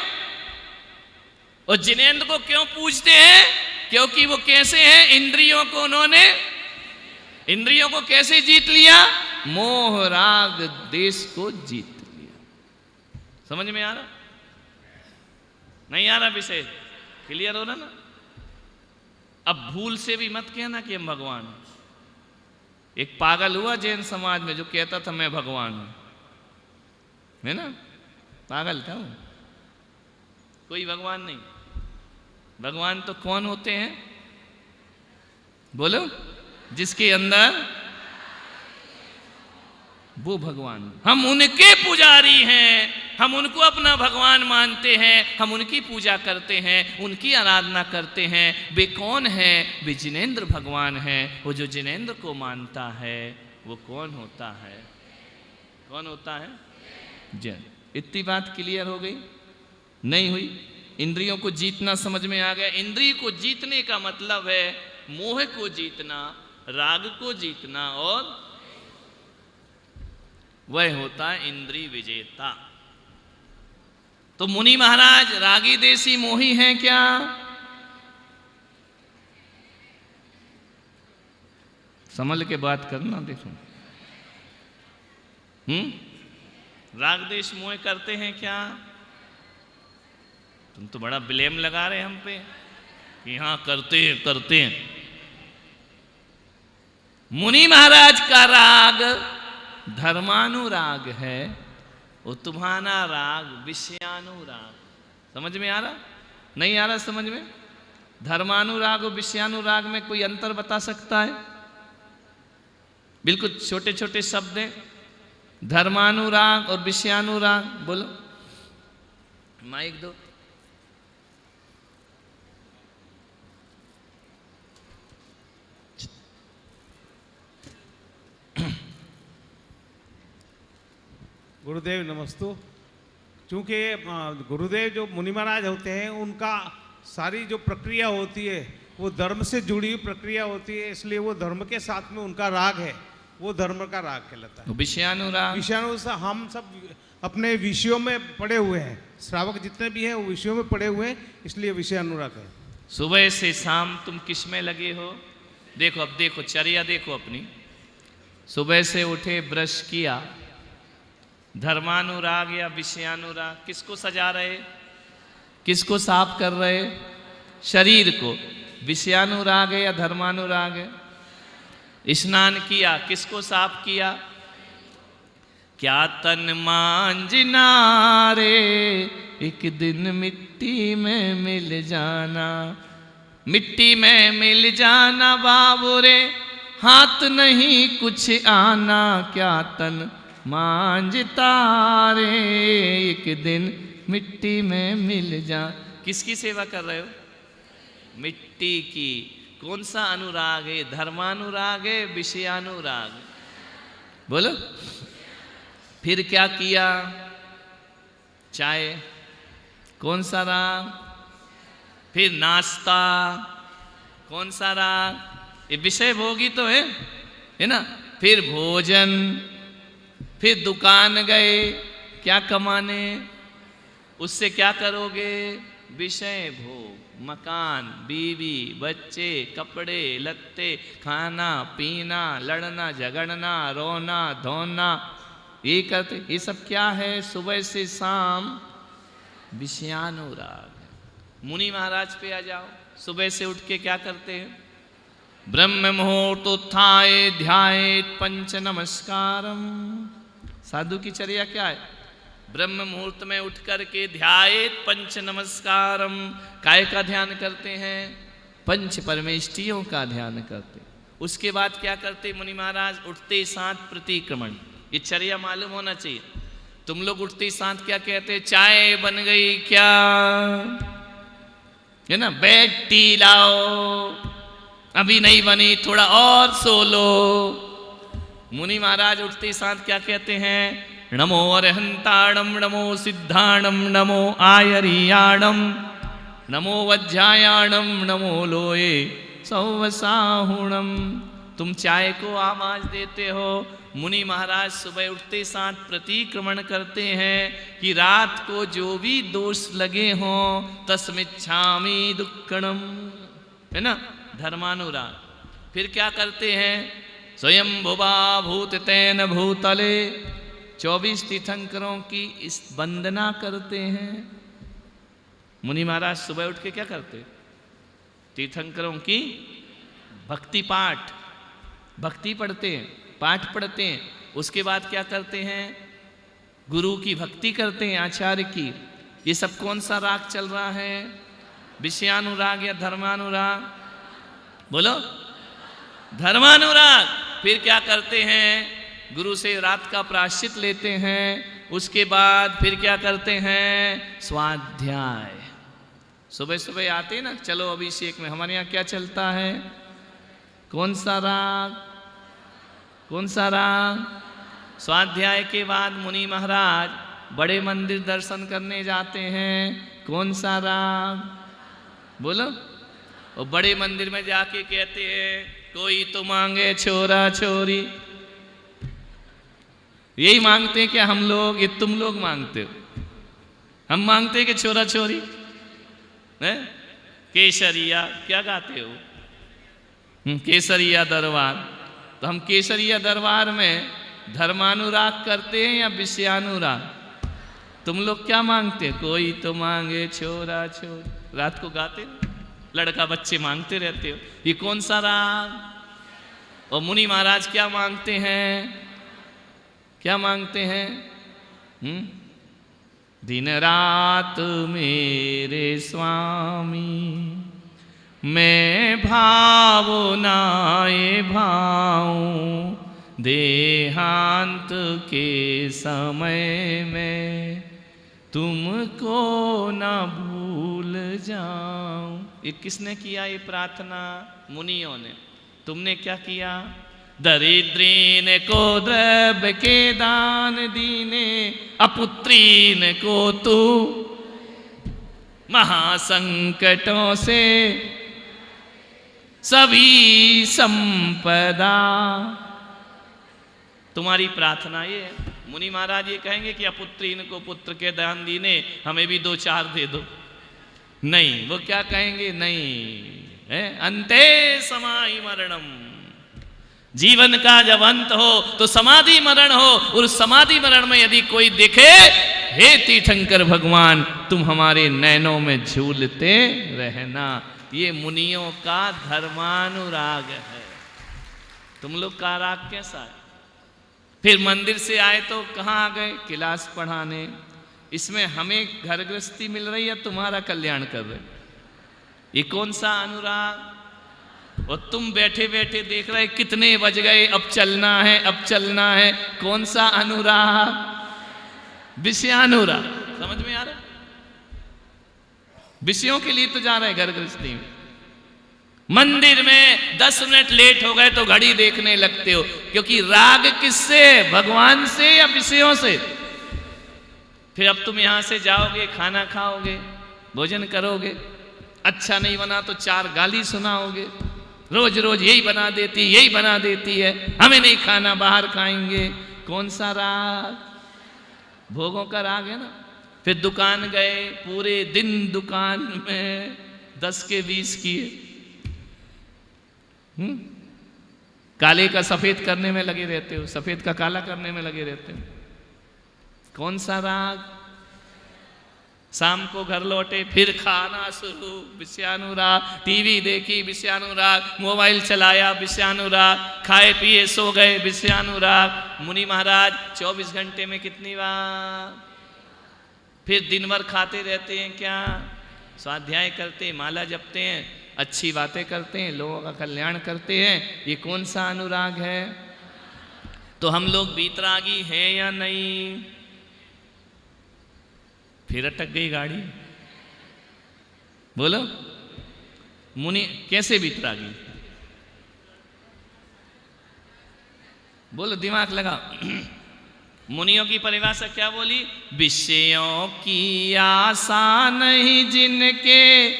Speaker 2: और जिनेंद्र को क्यों पूजते हैं? क्योंकि वो कैसे हैं? इंद्रियों को उन्होंने, इंद्रियों को कैसे जीत लिया? मोह राग देश को जीत लिया। समझ में आ रहा? नहीं आ रहा विषय? क्लियर हो रहा ना? अब भूल से भी मत कहना कि हम भगवान हैं। एक पागल हुआ जैन समाज में जो कहता था मैं भगवान हूं, है ना? पागल था वो। कोई भगवान नहीं। भगवान तो कौन होते हैं? बोलो। जिसके अंदर, वो भगवान। हम उनके पुजारी हैं, हम उनको अपना भगवान मानते हैं, हम उनकी पूजा करते हैं, उनकी आराधना करते हैं। वे कौन है? वे जिनेंद्र भगवान हैं। वो जो जिनेंद्र को मानता है वो कौन होता है? कौन होता है? जैन। इतनी बात क्लियर हो गई? नहीं हुई? इंद्रियों को जीतना समझ में आ गया? इंद्रिय को जीतने का मतलब है मोह को जीतना, राग को जीतना, और वह होता है इंद्रिय विजेता। तो मुनि महाराज रागी देसी मोही हैं क्या? संभल के बात करना। देखो, राग देश मोह करते हैं क्या? तुम तो बड़ा ब्लेम लगा रहे हम पे कि हाँ करते हैं। मुनि महाराज का राग धर्मानुराग है, और तुम्हारा राग विषयानुराग। समझ में आ रहा? नहीं आ रहा समझ में? धर्मानुराग और विषयानुराग में कोई अंतर बता सकता है? बिल्कुल छोटे छोटे शब्द हैं, धर्मानुराग और विषयानुराग। बोलो, माइक दो।
Speaker 5: गुरुदेव नमस्तु। चूँकि गुरुदेव जो मुनि महाराज होते हैं, उनका सारी जो प्रक्रिया होती है वो धर्म से जुड़ी हुई प्रक्रिया होती है, इसलिए वो धर्म के साथ में उनका राग है, वो धर्म का राग कहलाता है।
Speaker 2: विषयानुराग,
Speaker 5: विषयानुसार हम सब अपने विषयों में पड़े हुए हैं, श्रावक जितने भी हैं वो विषयों में पड़े हुए हैं, इसलिए विषयानुराग है।
Speaker 2: सुबह से शाम तुम किस में लगे हो? देखो, अब देखो चर्या देखो अपनी। सुबह से उठे, ब्रश किया, धर्मानुराग या विषयानुराग? किसको सजा रहे, किसको साफ कर रहे? शरीर को। विषयानुराग है या धर्मानुराग है? स्नान किया, किसको साफ किया? क्या तन मांजना रे, एक दिन मिट्टी में मिल जाना, मिट्टी में मिल जाना बाबू रे, हाथ नहीं कुछ आना, क्या तन मांझता रे, एक दिन मिट्टी में मिल जा। किसकी सेवा कर रहे हो? मिट्टी की। कौन सा अनुराग है? धर्मानुराग है, विषयानुराग? बोलो। फिर क्या किया? चाय, कौन सा राग? फिर नाश्ता, कौन सा राग? ये विषय भोगी तो है ना? फिर भोजन, फिर दुकान गए, क्या कमाने? उससे क्या करोगे? विषय भोग, मकान, बीवी, बच्चे, कपड़े लत्ते, खाना पीना, लड़ना झगड़ना, रोना धोना, ये करते। ये सब क्या है? सुबह से शाम विषयानुराग। मुनि महाराज पे आ जाओ। सुबह से उठ के क्या करते हैं? ब्रह्म मुहूर्त उत्थाय ध्यायेत पंच नमस्कारम। साधु की चर्या क्या है? ब्रह्म मुहूर्त में उठ करके ध्यायेत पंच नमस्कारम। काय का ध्यान करते हैं? पंच परमेष्टियों का ध्यान करते। उसके बाद क्या करते मुनि महाराज? उठते साथ प्रतिक्रमण। ये चर्या मालूम होना चाहिए। तुम लोग उठते साथ क्या कहते? चाय बन गई क्या? है ना? बेड टी लाओ, अभी नहीं बनी, थोड़ा और सो लो। मुनि महाराज उठते साथ क्या कहते हैं? नमो अरहंताणम, नमो सिद्धाणम, नमो आयरियाणम, नमो वज्रायाणम, नमो लोये सौवसाहुणम। तुम चाय को आवाज देते हो। मुनि महाराज सुबह उठते साथ प्रतिक्रमण करते हैं कि रात को जो भी दोष लगे हों तस्मिच्छामि दुक्कड़म, है ना? धर्मानुराग। फिर क्या करते हैं? स्वयं भुवा भूत तेन भूतले। 24 तीर्थंकरों की इस वंदना करते हैं। मुनि महाराज सुबह उठ के क्या करते? तीर्थंकरों की भक्ति पाठ, भक्ति पढ़ते हैं, पाठ पढ़ते हैं। उसके बाद क्या करते हैं? गुरु की भक्ति करते हैं, आचार्य की। ये सब कौन सा राग चल रहा है? विषयानुराग या धर्मानुराग? बोलो, धर्मानुराग। फिर क्या करते हैं? गुरु से रात का प्रायश्चित लेते हैं। उसके बाद फिर क्या करते हैं? स्वाध्याय। सुबह सुबह आते हैं ना, चलो अभिषेक में। हमारे यहाँ क्या चलता है? कौन सा राग? कौन सा राग? स्वाध्याय के बाद मुनि महाराज बड़े मंदिर दर्शन करने जाते हैं। कौन सा राग? बोलो। और बड़े मंदिर में जाके कहते हैं कोई तो मांगे छोरा छोरी। यही मांगते हैं क्या हम लोग? ये तुम लोग मांगते हो। हम मांगते हैं कि छोरा छोरी है? केसरिया क्या गाते हो? केसरिया दरबार। तो हम केसरिया दरबार में धर्मानुराग करते हैं या विषयानुराग? तुम लोग क्या मांगते? कोई तो मांगे छोरा छोरी। रात को गाते लड़का बच्चे मांगते रहते हो। ये कौन सा राग? और मुनि महाराज क्या मांगते हैं? क्या मांगते हैं? दिन रात मेरे स्वामी मैं भावनाए भाऊं, देहांत के समय में तुमको न भूल जाऊं। ये किसने किया ये प्रार्थना? मुनियों ने। तुमने क्या किया? दरिद्रीन को द्रव्य के दान दीने, अपुत्रीन को तू महासंकटों से सभी संपदा। तुम्हारी प्रार्थना ये है। मुनि महाराज ये कहेंगे कि अपुत्रीन को पुत्र के दान दीने, हमें भी 2-4 दे दो। नहीं, वो क्या कहेंगे? नहीं है अंते समाहि मरणम। जीवन का जब अंत हो तो समाधि मरण हो, और समाधि मरण में यदि कोई दिखे, हे तीर्थंकर भगवान तुम हमारे नैनों में झूलते रहना। ये मुनियों का धर्मानुराग है। तुम लोग का राग कैसा है? फिर मंदिर से आए तो कहाँ आ गए? क्लास पढ़ाने। इसमें हमें घर गृहस्थी मिल रही है, तुम्हारा कल्याण कर रहे। ये कौन सा अनुराग? और तुम बैठे बैठे देख रहे कितने बज गए, अब चलना है, अब चलना है। कौन सा अनुराग? विषयानुराग। समझ में आ रहा? विषयों के लिए तो जा रहे घर गृहस्थी में। मंदिर में 10 मिनट लेट हो गए तो घड़ी देखने लगते हो, क्योंकि राग किससे? भगवान से या विषयों से? फिर अब तुम यहां से जाओगे, खाना खाओगे, भोजन करोगे, अच्छा नहीं बना तो 4 गाली सुनाओगे। रोज रोज यही बना देती, यही बना देती है, हमें नहीं खाना, बाहर खाएंगे। कौन सा राग? भोगों का राग है ना। फिर दुकान गए, पूरे दिन दुकान में 10 के 20 किए, काले का सफेद करने में लगे रहते हो, सफेद का काला करने में लगे रहते हो। कौन सा राग? शाम को घर लौटे फिर खाना शुरू, विषयानुराग। टीवी देखी, विषयानुराग। मोबाइल चलाया, विषयानुराग। खाए पिए सो गए, विषयानुराग। मुनि महाराज 24 घंटे में कितनी बार? फिर दिन भर खाते रहते हैं क्या? स्वाध्याय करते हैं, माला जपते हैं, अच्छी बातें करते हैं, लोगों का कल्याण करते हैं। ये कौन सा अनुराग है? तो हम लोग वीतरागी हैं या नहीं? फिर अटक गई गाड़ी। बोलो मुनि कैसे वीतरागी? बोलो, दिमाग लगाओ। मुनियों की परिभाषा क्या बोली? विषयों की आशा नहीं जिनके,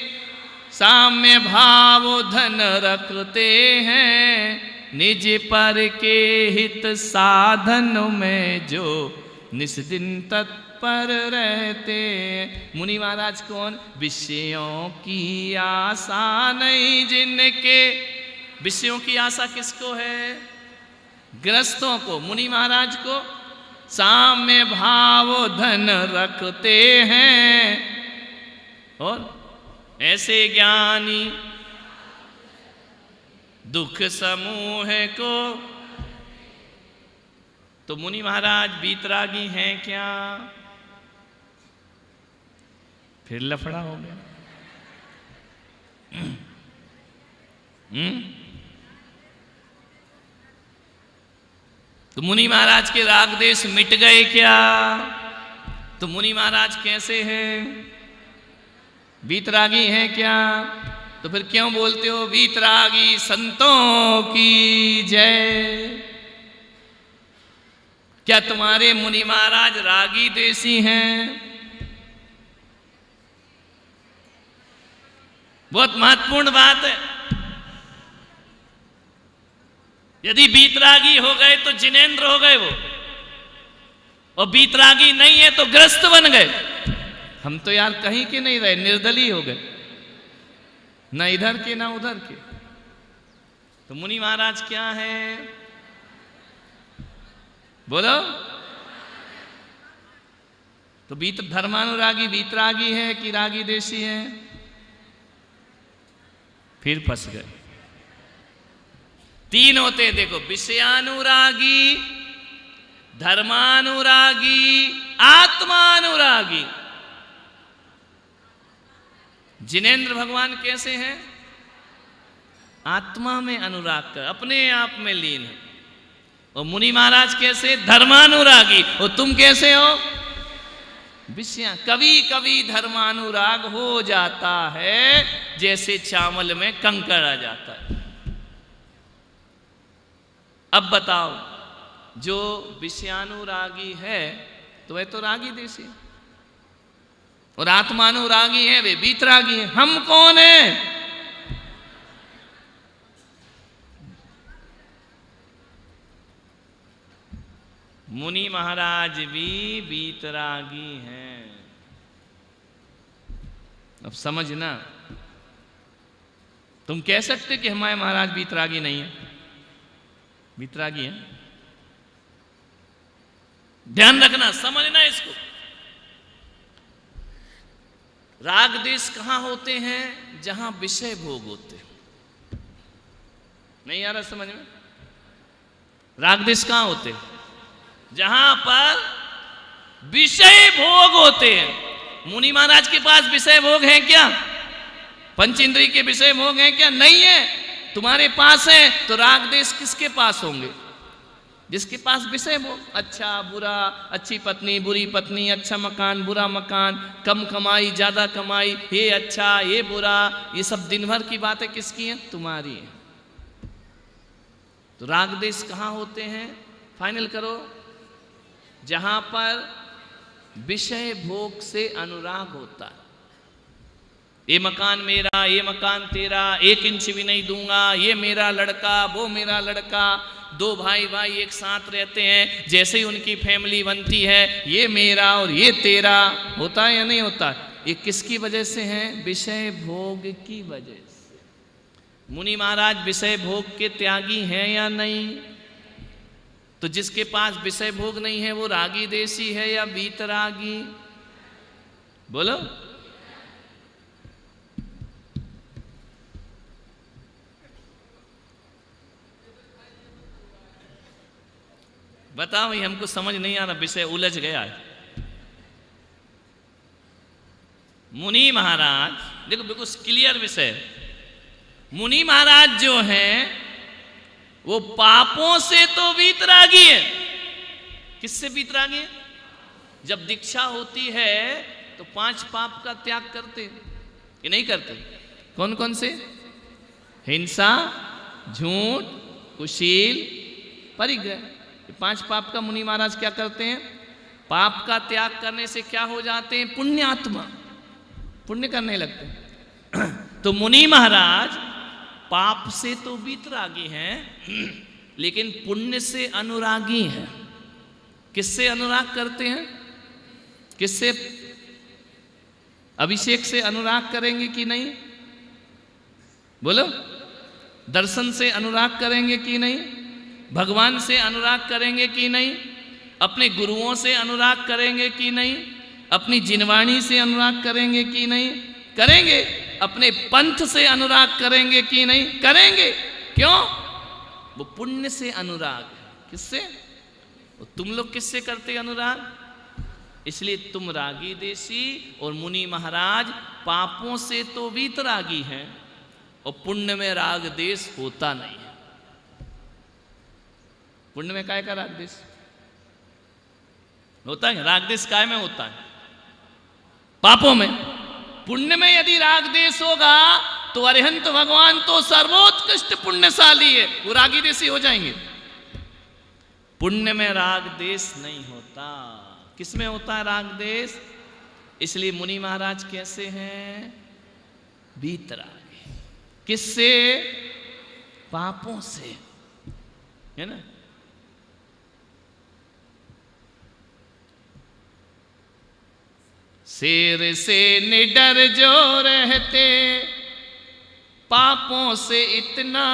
Speaker 2: साम्य भाव धन रखते हैं, निज पर के हित साधन में जो निस्दिन तत्पर रहते। मुनि महाराज कौन? विषयों की आशा नहीं जिनके। विषयों की आशा किसको है? गृहस्थों को। मुनि महाराज को साम्य भाव धन रखते हैं, और ऐसे ज्ञानी दुख समूह को। तो मुनि महाराज वीतरागी हैं क्या? फिर लफड़ा हो गया। तो मुनि महाराज के राग देश मिट गए क्या? तो मुनि महाराज कैसे हैं? वीतरागी हैं क्या? तो फिर क्यों बोलते हो वीतरागी संतों की जय? क्या तुम्हारे मुनि महाराज रागी देसी हैं? बहुत महत्वपूर्ण बात है। यदि बीतरागी हो गए तो जिनेंद्र हो गए वो, और बीतरागी नहीं है तो ग्रस्त बन गए। हम तो यार कहीं के नहीं रहे, निर्दलीय हो गए, ना इधर के ना उधर के। तो मुनि महाराज क्या है बोलो? तो धर्मानुरागी बीतरागी है कि रागी देशी है? फिर फंस गए। तीन होते हैं देखो, विषयानुरागी, धर्मानुरागी, आत्मानुरागी। जिनेंद्र भगवान कैसे हैं? आत्मा में अनुराग कर, अपने आप में लीन है। और मुनि महाराज कैसे? धर्मानुरागी। और तुम कैसे हो? विषया। कभी कभी धर्मानुराग हो जाता है, जैसे चावल में कंकड़ आ जाता है। अब बताओ, जो विषयानुरागी है तो वह तो रागी देशी, और आत्मानुरागी है वे बीतरागी है। हम कौन है? मुनि महाराज भी बीतरागी हैं। अब समझना, तुम कह सकते कि हमारे महाराज बीतरागी नहीं है, बीतरागी है। ध्यान रखना, समझना इसको। राग देश कहां होते हैं? जहां विषय भोग होते हैं। नहीं आ रहा समझ में? राग देश कहां होते हैं? जहां पर विषय भोग होते हैं। मुनि महाराज के पास विषय भोग है क्या? पंच इंद्रिय के विषय भोग है क्या? नहीं है। तुम्हारे पास है तो राग देश किसके पास होंगे? जिसके पास विषय भोग। अच्छा बुरा, अच्छी पत्नी बुरी पत्नी, अच्छा मकान बुरा मकान, कम कमाई ज्यादा कमाई, ये अच्छा ये बुरा, ये सब दिन भर की बातें किसकी हैं? तुम्हारी हैं। तो राग देश कहाँ होते हैं? फाइनल करो। जहां पर विषय भोग से अनुराग होता है। ये मकान मेरा, ये मकान तेरा, 1 इंच भी नहीं दूंगा, ये मेरा लड़का वो मेरा लड़का, 2 भाई एक साथ रहते हैं, जैसे ही उनकी फैमिली बनती है ये मेरा और ये तेरा, होता है या नहीं होता? ये किसकी वजह से है? विषय भोग की वजह से। मुनि महाराज विषय भोग के त्यागी हैं या नहीं? तो जिसके पास विषय भोग नहीं है वो रागी देशी है या बीतरागी? बोलो। बताओ, ये हमको समझ नहीं आ रहा, विषय उलझ गया है। मुनि महाराज देखो बिल्कुल क्लियर विषय। मुनि महाराज जो हैं वो पापों से तो बीतरागी है। किससे बीतरागी है? जब दीक्षा होती है तो 5 पाप का त्याग करते कि नहीं करते? कौन कौन से? हिंसा, झूठ, कुशील, परिग्रह। 5 पाप का मुनि महाराज क्या करते हैं? पाप का त्याग करने से क्या हो जाते हैं? पुण्यात्मा, पुण्य करने लगते हैं। तो मुनि महाराज पाप से तो बीतरागी हैं, लेकिन पुण्य से अनुरागी हैं। किससे अनुराग करते हैं? किससे? अभिषेक से अनुराग करेंगे कि नहीं? बोलो। दर्शन से अनुराग करेंगे कि नहीं? भगवान से अनुराग करेंगे कि नहीं? अपने गुरुओं से अनुराग करेंगे कि नहीं? अपनी जिनवाणी से अनुराग करेंगे कि नहीं? करेंगे। अपने पंथ से अनुराग करेंगे कि नहीं? करेंगे। क्यों? वो पुण्य से अनुराग है। किससे? तुम लोग किससे करते अनुराग? इसलिए तुम रागी देशी और मुनि महाराज पापों से तो बीतरागी हैं और पुण्य में राग देश होता नहीं है। पुण्य में काय का राग देश होता है? राग देश काय में होता है? पापों में। पुण्य में यदि राग देश होगा तो अरिहंत भगवान तो सर्वोत्कृष्ट पुण्यशाली है, वो रागी देशी हो जाएंगे। पुण्य में राग देश नहीं होता। किस में होता है राग देश? इसलिए मुनि महाराज कैसे हैं? बीतराग। किससे? पापों से, है ना। शेर से निडर जो रहते, पापों से इतना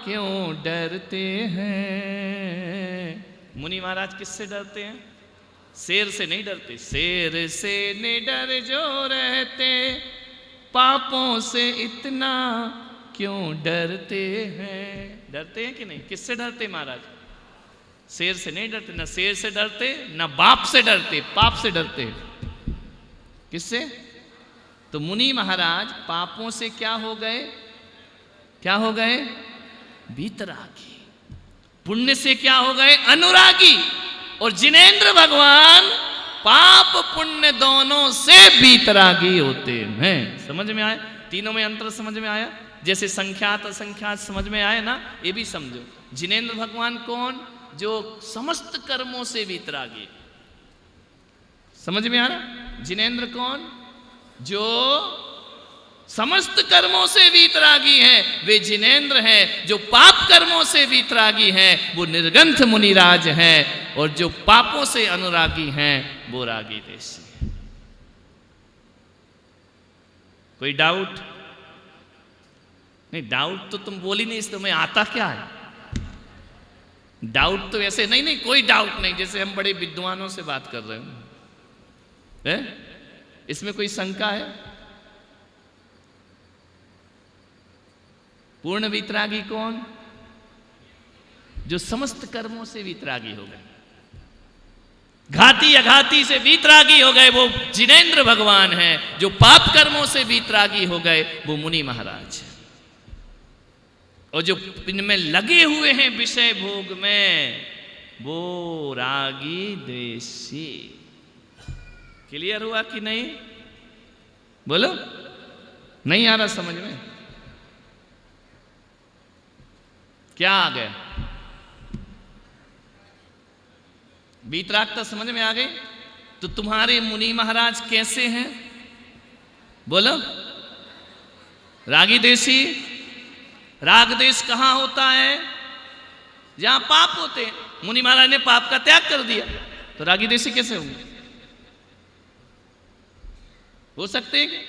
Speaker 2: क्यों डरते हैं। मुनि महाराज किससे डरते हैं? शेर से नहीं डरते। शेर से निडर जो रहते, पापों से इतना क्यों डरते हैं। डरते हैं कि नहीं? किससे डरते महाराज? शेर से नहीं डरते। ना शेर से डरते, ना बाप से डरते, पाप से डरते। किससे? तो मुनि महाराज पापों से क्या हो गए? क्या हो गए? वीतरागी। पुण्य से क्या हो गए? अनुरागी। और जिनेंद्र भगवान पाप पुण्य दोनों से वीतरागी होते हैं। समझ में आया? तीनों में अंतर समझ में आया? जैसे संख्यात असंख्यात समझ में आए ना, ये भी समझो। जिनेंद्र भगवान कौन? जो समस्त कर्मों से वीतरागी। समझ में आ रहा? जिनेंद्र कौन? जो समस्त कर्मों से वीतरागी हैं, वे जिनेंद्र हैं। जो पाप कर्मों से वीतरागी हैं, वो निर्गंथ मुनिराज हैं। और जो पापों से अनुरागी हैं, वो रागी देशी। कोई डाउट नहीं? डाउट तो तुम बोली नहीं, इस तुम्हें आता क्या है? डाउट तो ऐसे नहीं, कोई डाउट नहीं, जैसे हम बड़े विद्वानों से बात कर रहे हो है? इसमें कोई शंका है? पूर्ण वीतरागी कौन? जो समस्त कर्मों से वीतरागी हो गए, घाती अघाती से वीतरागी हो गए, वो जिनेंद्र भगवान हैं। जो पाप कर्मों से वीतरागी हो गए, वो मुनि महाराज। और जो इनमें लगे हुए हैं विषय भोग में, वो रागी द्वेषी। क्लियर हुआ कि नहीं? बोलो, नहीं आ रहा समझ में? क्या आ गया? वीतरागता समझ में आ गई? तो तुम्हारे मुनि महाराज कैसे हैं? बोलो। रागी देशी। राग देश कहां होता है? जहां पाप होते हैं। मुनि महाराज ने पाप का त्याग कर दिया, तो रागी देशी कैसे होंगे? हो सकते हैं?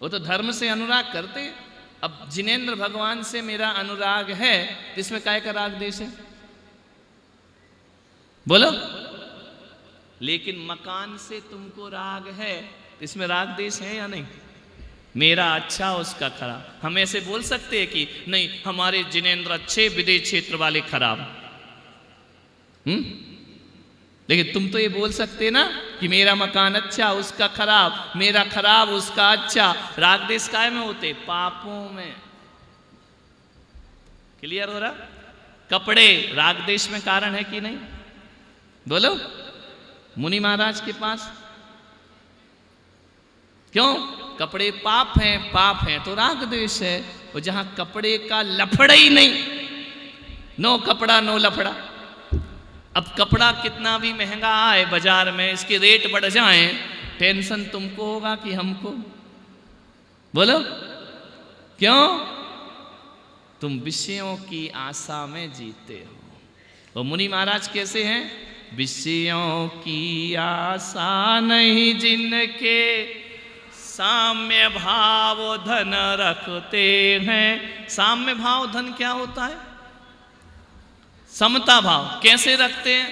Speaker 2: वो तो धर्म से अनुराग करते हैं। अब जिनेंद्र भगवान से मेरा अनुराग है, इसमें काय का राग देश है? बोलो। लेकिन मकान से तुमको राग है, इसमें राग देश है या नहीं? मेरा अच्छा उसका खराब। हम ऐसे बोल सकते हैं कि नहीं, हमारे जिनेंद्र अच्छे, विदेश क्षेत्र वाले खराब। लेकिन तुम तो ये बोल सकते ना कि मेरा मकान अच्छा, उसका खराब, मेरा खराब, उसका अच्छा। राग देश काय में होते? पापों में। क्लियर हो रहा? कपड़े राग देश में कारण है कि नहीं? बोलो। मुनि महाराज के पास क्यों? कपड़े पाप हैं, पाप हैं तो राग देश है। और जहां कपड़े का लफड़ा ही नहीं, नो कपड़ा नो लफड़ा। अब कपड़ा कितना भी महंगा आए बाजार में, इसके रेट बढ़ जाएं, टेंशन तुमको होगा कि हमको? बोलो। क्यों? तुम विषयों की आशा में जीते हो। और मुनि महाराज कैसे हैं? विषयों की आशा नहीं जिनके, साम्य भाव धन रखते हैं। साम्य भाव धन क्या होता है? समता भाव। कैसे रखते हैं?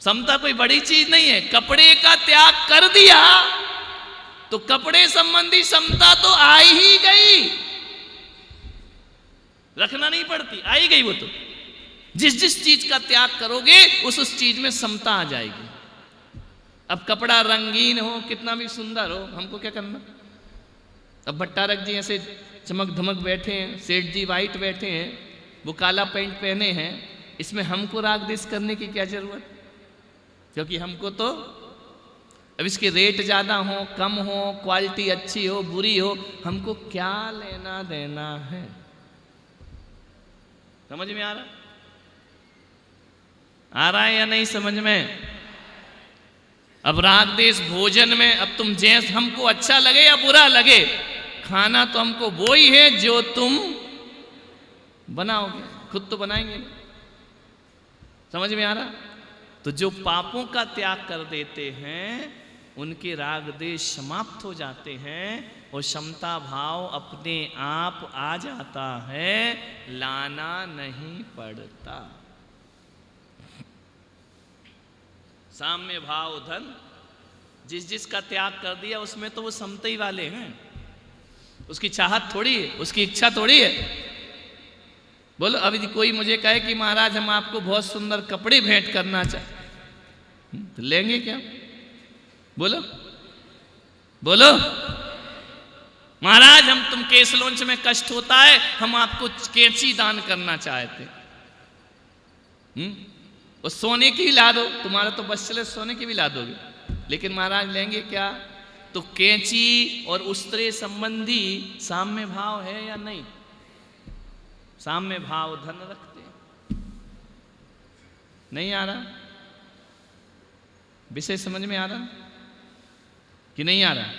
Speaker 2: समता कोई बड़ी चीज नहीं है। कपड़े का त्याग कर दिया तो कपड़े संबंधी समता तो आ ही गई, रखना नहीं पड़ती, आई गई वो तो। जिस जिस चीज का त्याग करोगे उस चीज में समता आ जाएगी। अब कपड़ा रंगीन हो, कितना भी सुंदर हो, हमको क्या करना? अब भट्टारक जी ऐसे चमक धमक बैठे हैं, सेठ जी वाइट बैठे हैं, वो काला पैंट पहने हैं, इसमें हमको राग देश करने की क्या जरूरत? क्योंकि हमको तो अब इसके रेट ज़्यादा हो, कम हो, क्वालिटी अच्छी हो, बुरी हो, हमको क्या लेना देना है? समझ में आ रहा? आ रहा है या नहीं समझ में? अब राग देश भोजन में, अब तुम जैस हमको अच्छा लगे या बुरा लगे, खाना तो हमको वो ही है जो तुम बनाओगे, खुद तो बनाएंगे नहीं। समझ में आ रहा? तो जो पापों का त्याग कर देते हैं उनके राग देश समाप्त हो जाते हैं और समता भाव अपने आप आ जाता है, लाना नहीं पड़ता। साम्य भाव धन जिसका त्याग कर दिया उसमें तो वो समता ही वाले हैं, उसकी चाहत थोड़ी है, उसकी इच्छा थोड़ी है। बोलो अभी कोई मुझे कहे कि महाराज हम आपको बहुत सुंदर कपड़े भेंट करना चाहते, तो लेंगे क्या? बोलो बोलो। महाराज हम तुम केस लॉन्च में कष्ट होता है, हम आपको कैंची दान करना चाहते। और सोने की ला दो, तुम्हारा तो बस चले सोने की भी ला दोगे, लेकिन महाराज लेंगे क्या? तो कैंची और उस्त्रे संबंधी साम्य भाव है या नहीं? साम्य भाव धन रखते नहीं? आ रहा विषय समझ में आ रहा कि नहीं आ रहा?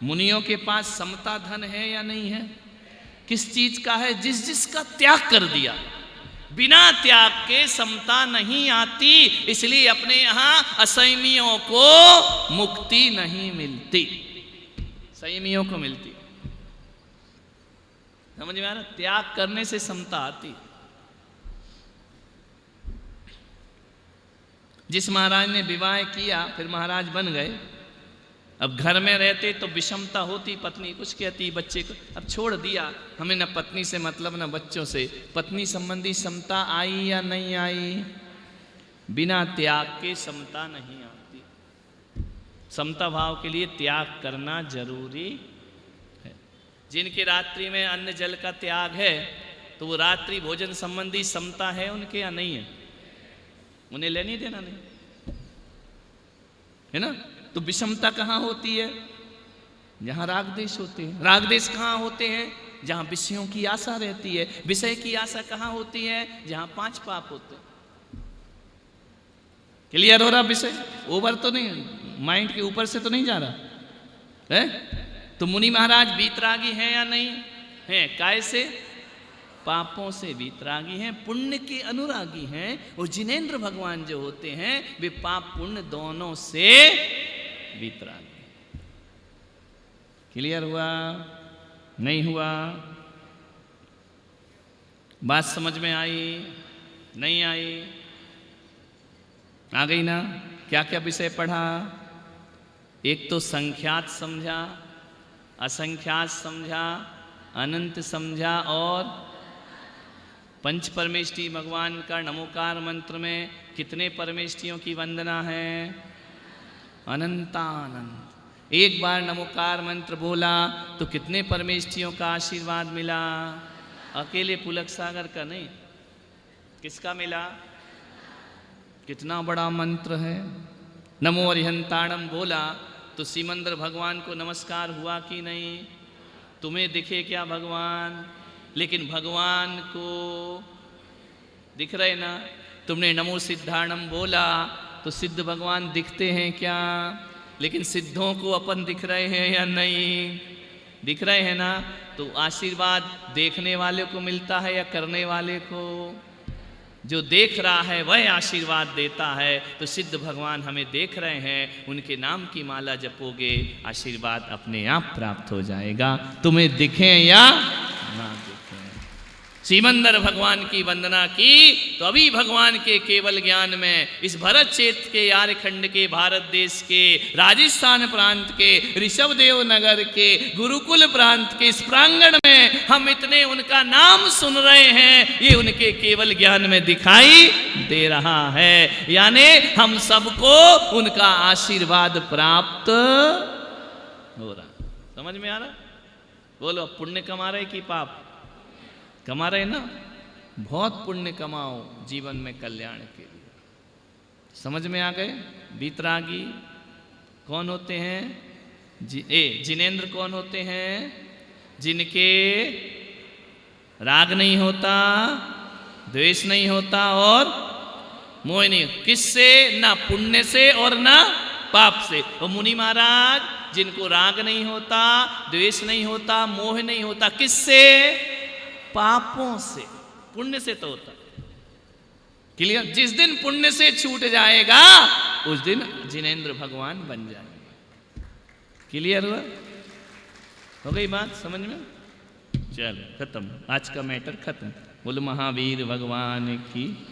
Speaker 2: मुनियों के पास समता धन है या नहीं है? किस चीज का है? जिसका त्याग कर दिया। बिना त्याग के समता नहीं आती, इसलिए अपने यहां असंयमियों को मुक्ति नहीं मिलती, संयमियों को मिलती। समझ में आ रहा? त्याग करने से समता आती। जिस महाराज ने विवाह किया फिर महाराज बन गए, अब घर में रहते तो विषमता होती, पत्नी कुछ कहती, बच्चे को अब छोड़ दिया, हमें न पत्नी से मतलब न बच्चों से। पत्नी संबंधी समता आई या नहीं आई? बिना त्याग के समता नहीं आती। समता भाव के लिए त्याग करना जरूरी है। जिनके रात्रि में अन्न जल का त्याग है तो वो रात्रि भोजन संबंधी समता है उनके या नहीं है? उन्हें लेनी देना नहीं है ना? तो विषमता कहाँ होती है? जहाँ राग देश होते हैं। राग देश कहाँ होते हैं? जहाँ विषयों की आशा रहती है। विषय की आशा कहाँ होती है? जहाँ 5 पाप होते हैं। क्लियर हो रहा? विषय ओवर तो नहीं, माइंड के ऊपर से तो नहीं जा रहा है? तो मुनि महाराज वीतरागी हैं या नहीं हैं? काय से? पापों से वीतरागी हैं, पुण्य के अनुरागी हैं। और जिनेंद्र भगवान जो होते हैं वे पाप पुण्य दोनों से वीतरागी। क्लियर हुआ? नहीं हुआ? बात समझ में आई? नहीं आई? आ गई ना? क्या क्या विषय पढ़ा? एक तो संख्यात समझा, असंख्यात समझा, अनंत समझा, और पंच परमेष्ठी भगवान का नमोकार मंत्र में कितने परमेष्ठियों की वंदना है? अनंतानंत। एक बार नमोकार मंत्र बोला तो कितने परमेष्ठियों का आशीर्वाद मिला? अकेले पुलक सागर का नहीं, किसका मिला? कितना बड़ा मंत्र है। नमो अरिहंताणम बोला तो सिमंदर भगवान को नमस्कार हुआ कि नहीं? तुम्हें दिखे क्या भगवान? लेकिन भगवान को दिख रहे ना? तुमने नमो सिद्धाणम बोला तो सिद्ध भगवान दिखते हैं क्या? लेकिन सिद्धों को अपन दिख रहे हैं या नहीं? दिख रहे हैं ना? तो आशीर्वाद देखने वाले को मिलता है या करने वाले को? जो देख रहा है वह आशीर्वाद देता है। तो सिद्ध भगवान हमें देख रहे हैं, उनके नाम की माला जपोगे आशीर्वाद अपने आप प्राप्त हो जाएगा, तुम्हें दिखें या ना दिखें। सिमंदर भगवान की वंदना की तो अभी भगवान के केवल ज्ञान में इस भरत क्षेत्र के आर्यखंड के भारत देश के राजस्थान प्रांत के ऋषभदेव नगर के गुरुकुल प्रांत के इस प्रांगण में हम इतने उनका नाम सुन रहे हैं, ये उनके केवल ज्ञान में दिखाई दे रहा है। यानी हम सबको उनका आशीर्वाद प्राप्त हो रहा। समझ में आ रहा? बोलो पुण्य कमा रहे कि पाप कमा रहे ना? बहुत पुण्य कमाओ जीवन में कल्याण के लिए। समझ में आ गए? वीतरागी कौन होते हैं? जिनेंद्र कौन होते हैं? जिनके राग नहीं होता, द्वेष नहीं होता और मोह नहीं। किससे? ना पुण्य से और ना पाप से। और मुनि महाराज जिनको राग नहीं होता, द्वेष नहीं होता, मोह नहीं होता। किससे? पापों से। पुण्य से तो होता। क्लियर? जिस दिन पुण्य से छूट जाएगा उस दिन जिनेंद्र भगवान बन जाएंगे। क्लियर हुआ? हो गई बात समझ में? चलो खत्म, आज का मैटर खत्म। बोल महावीर भगवान की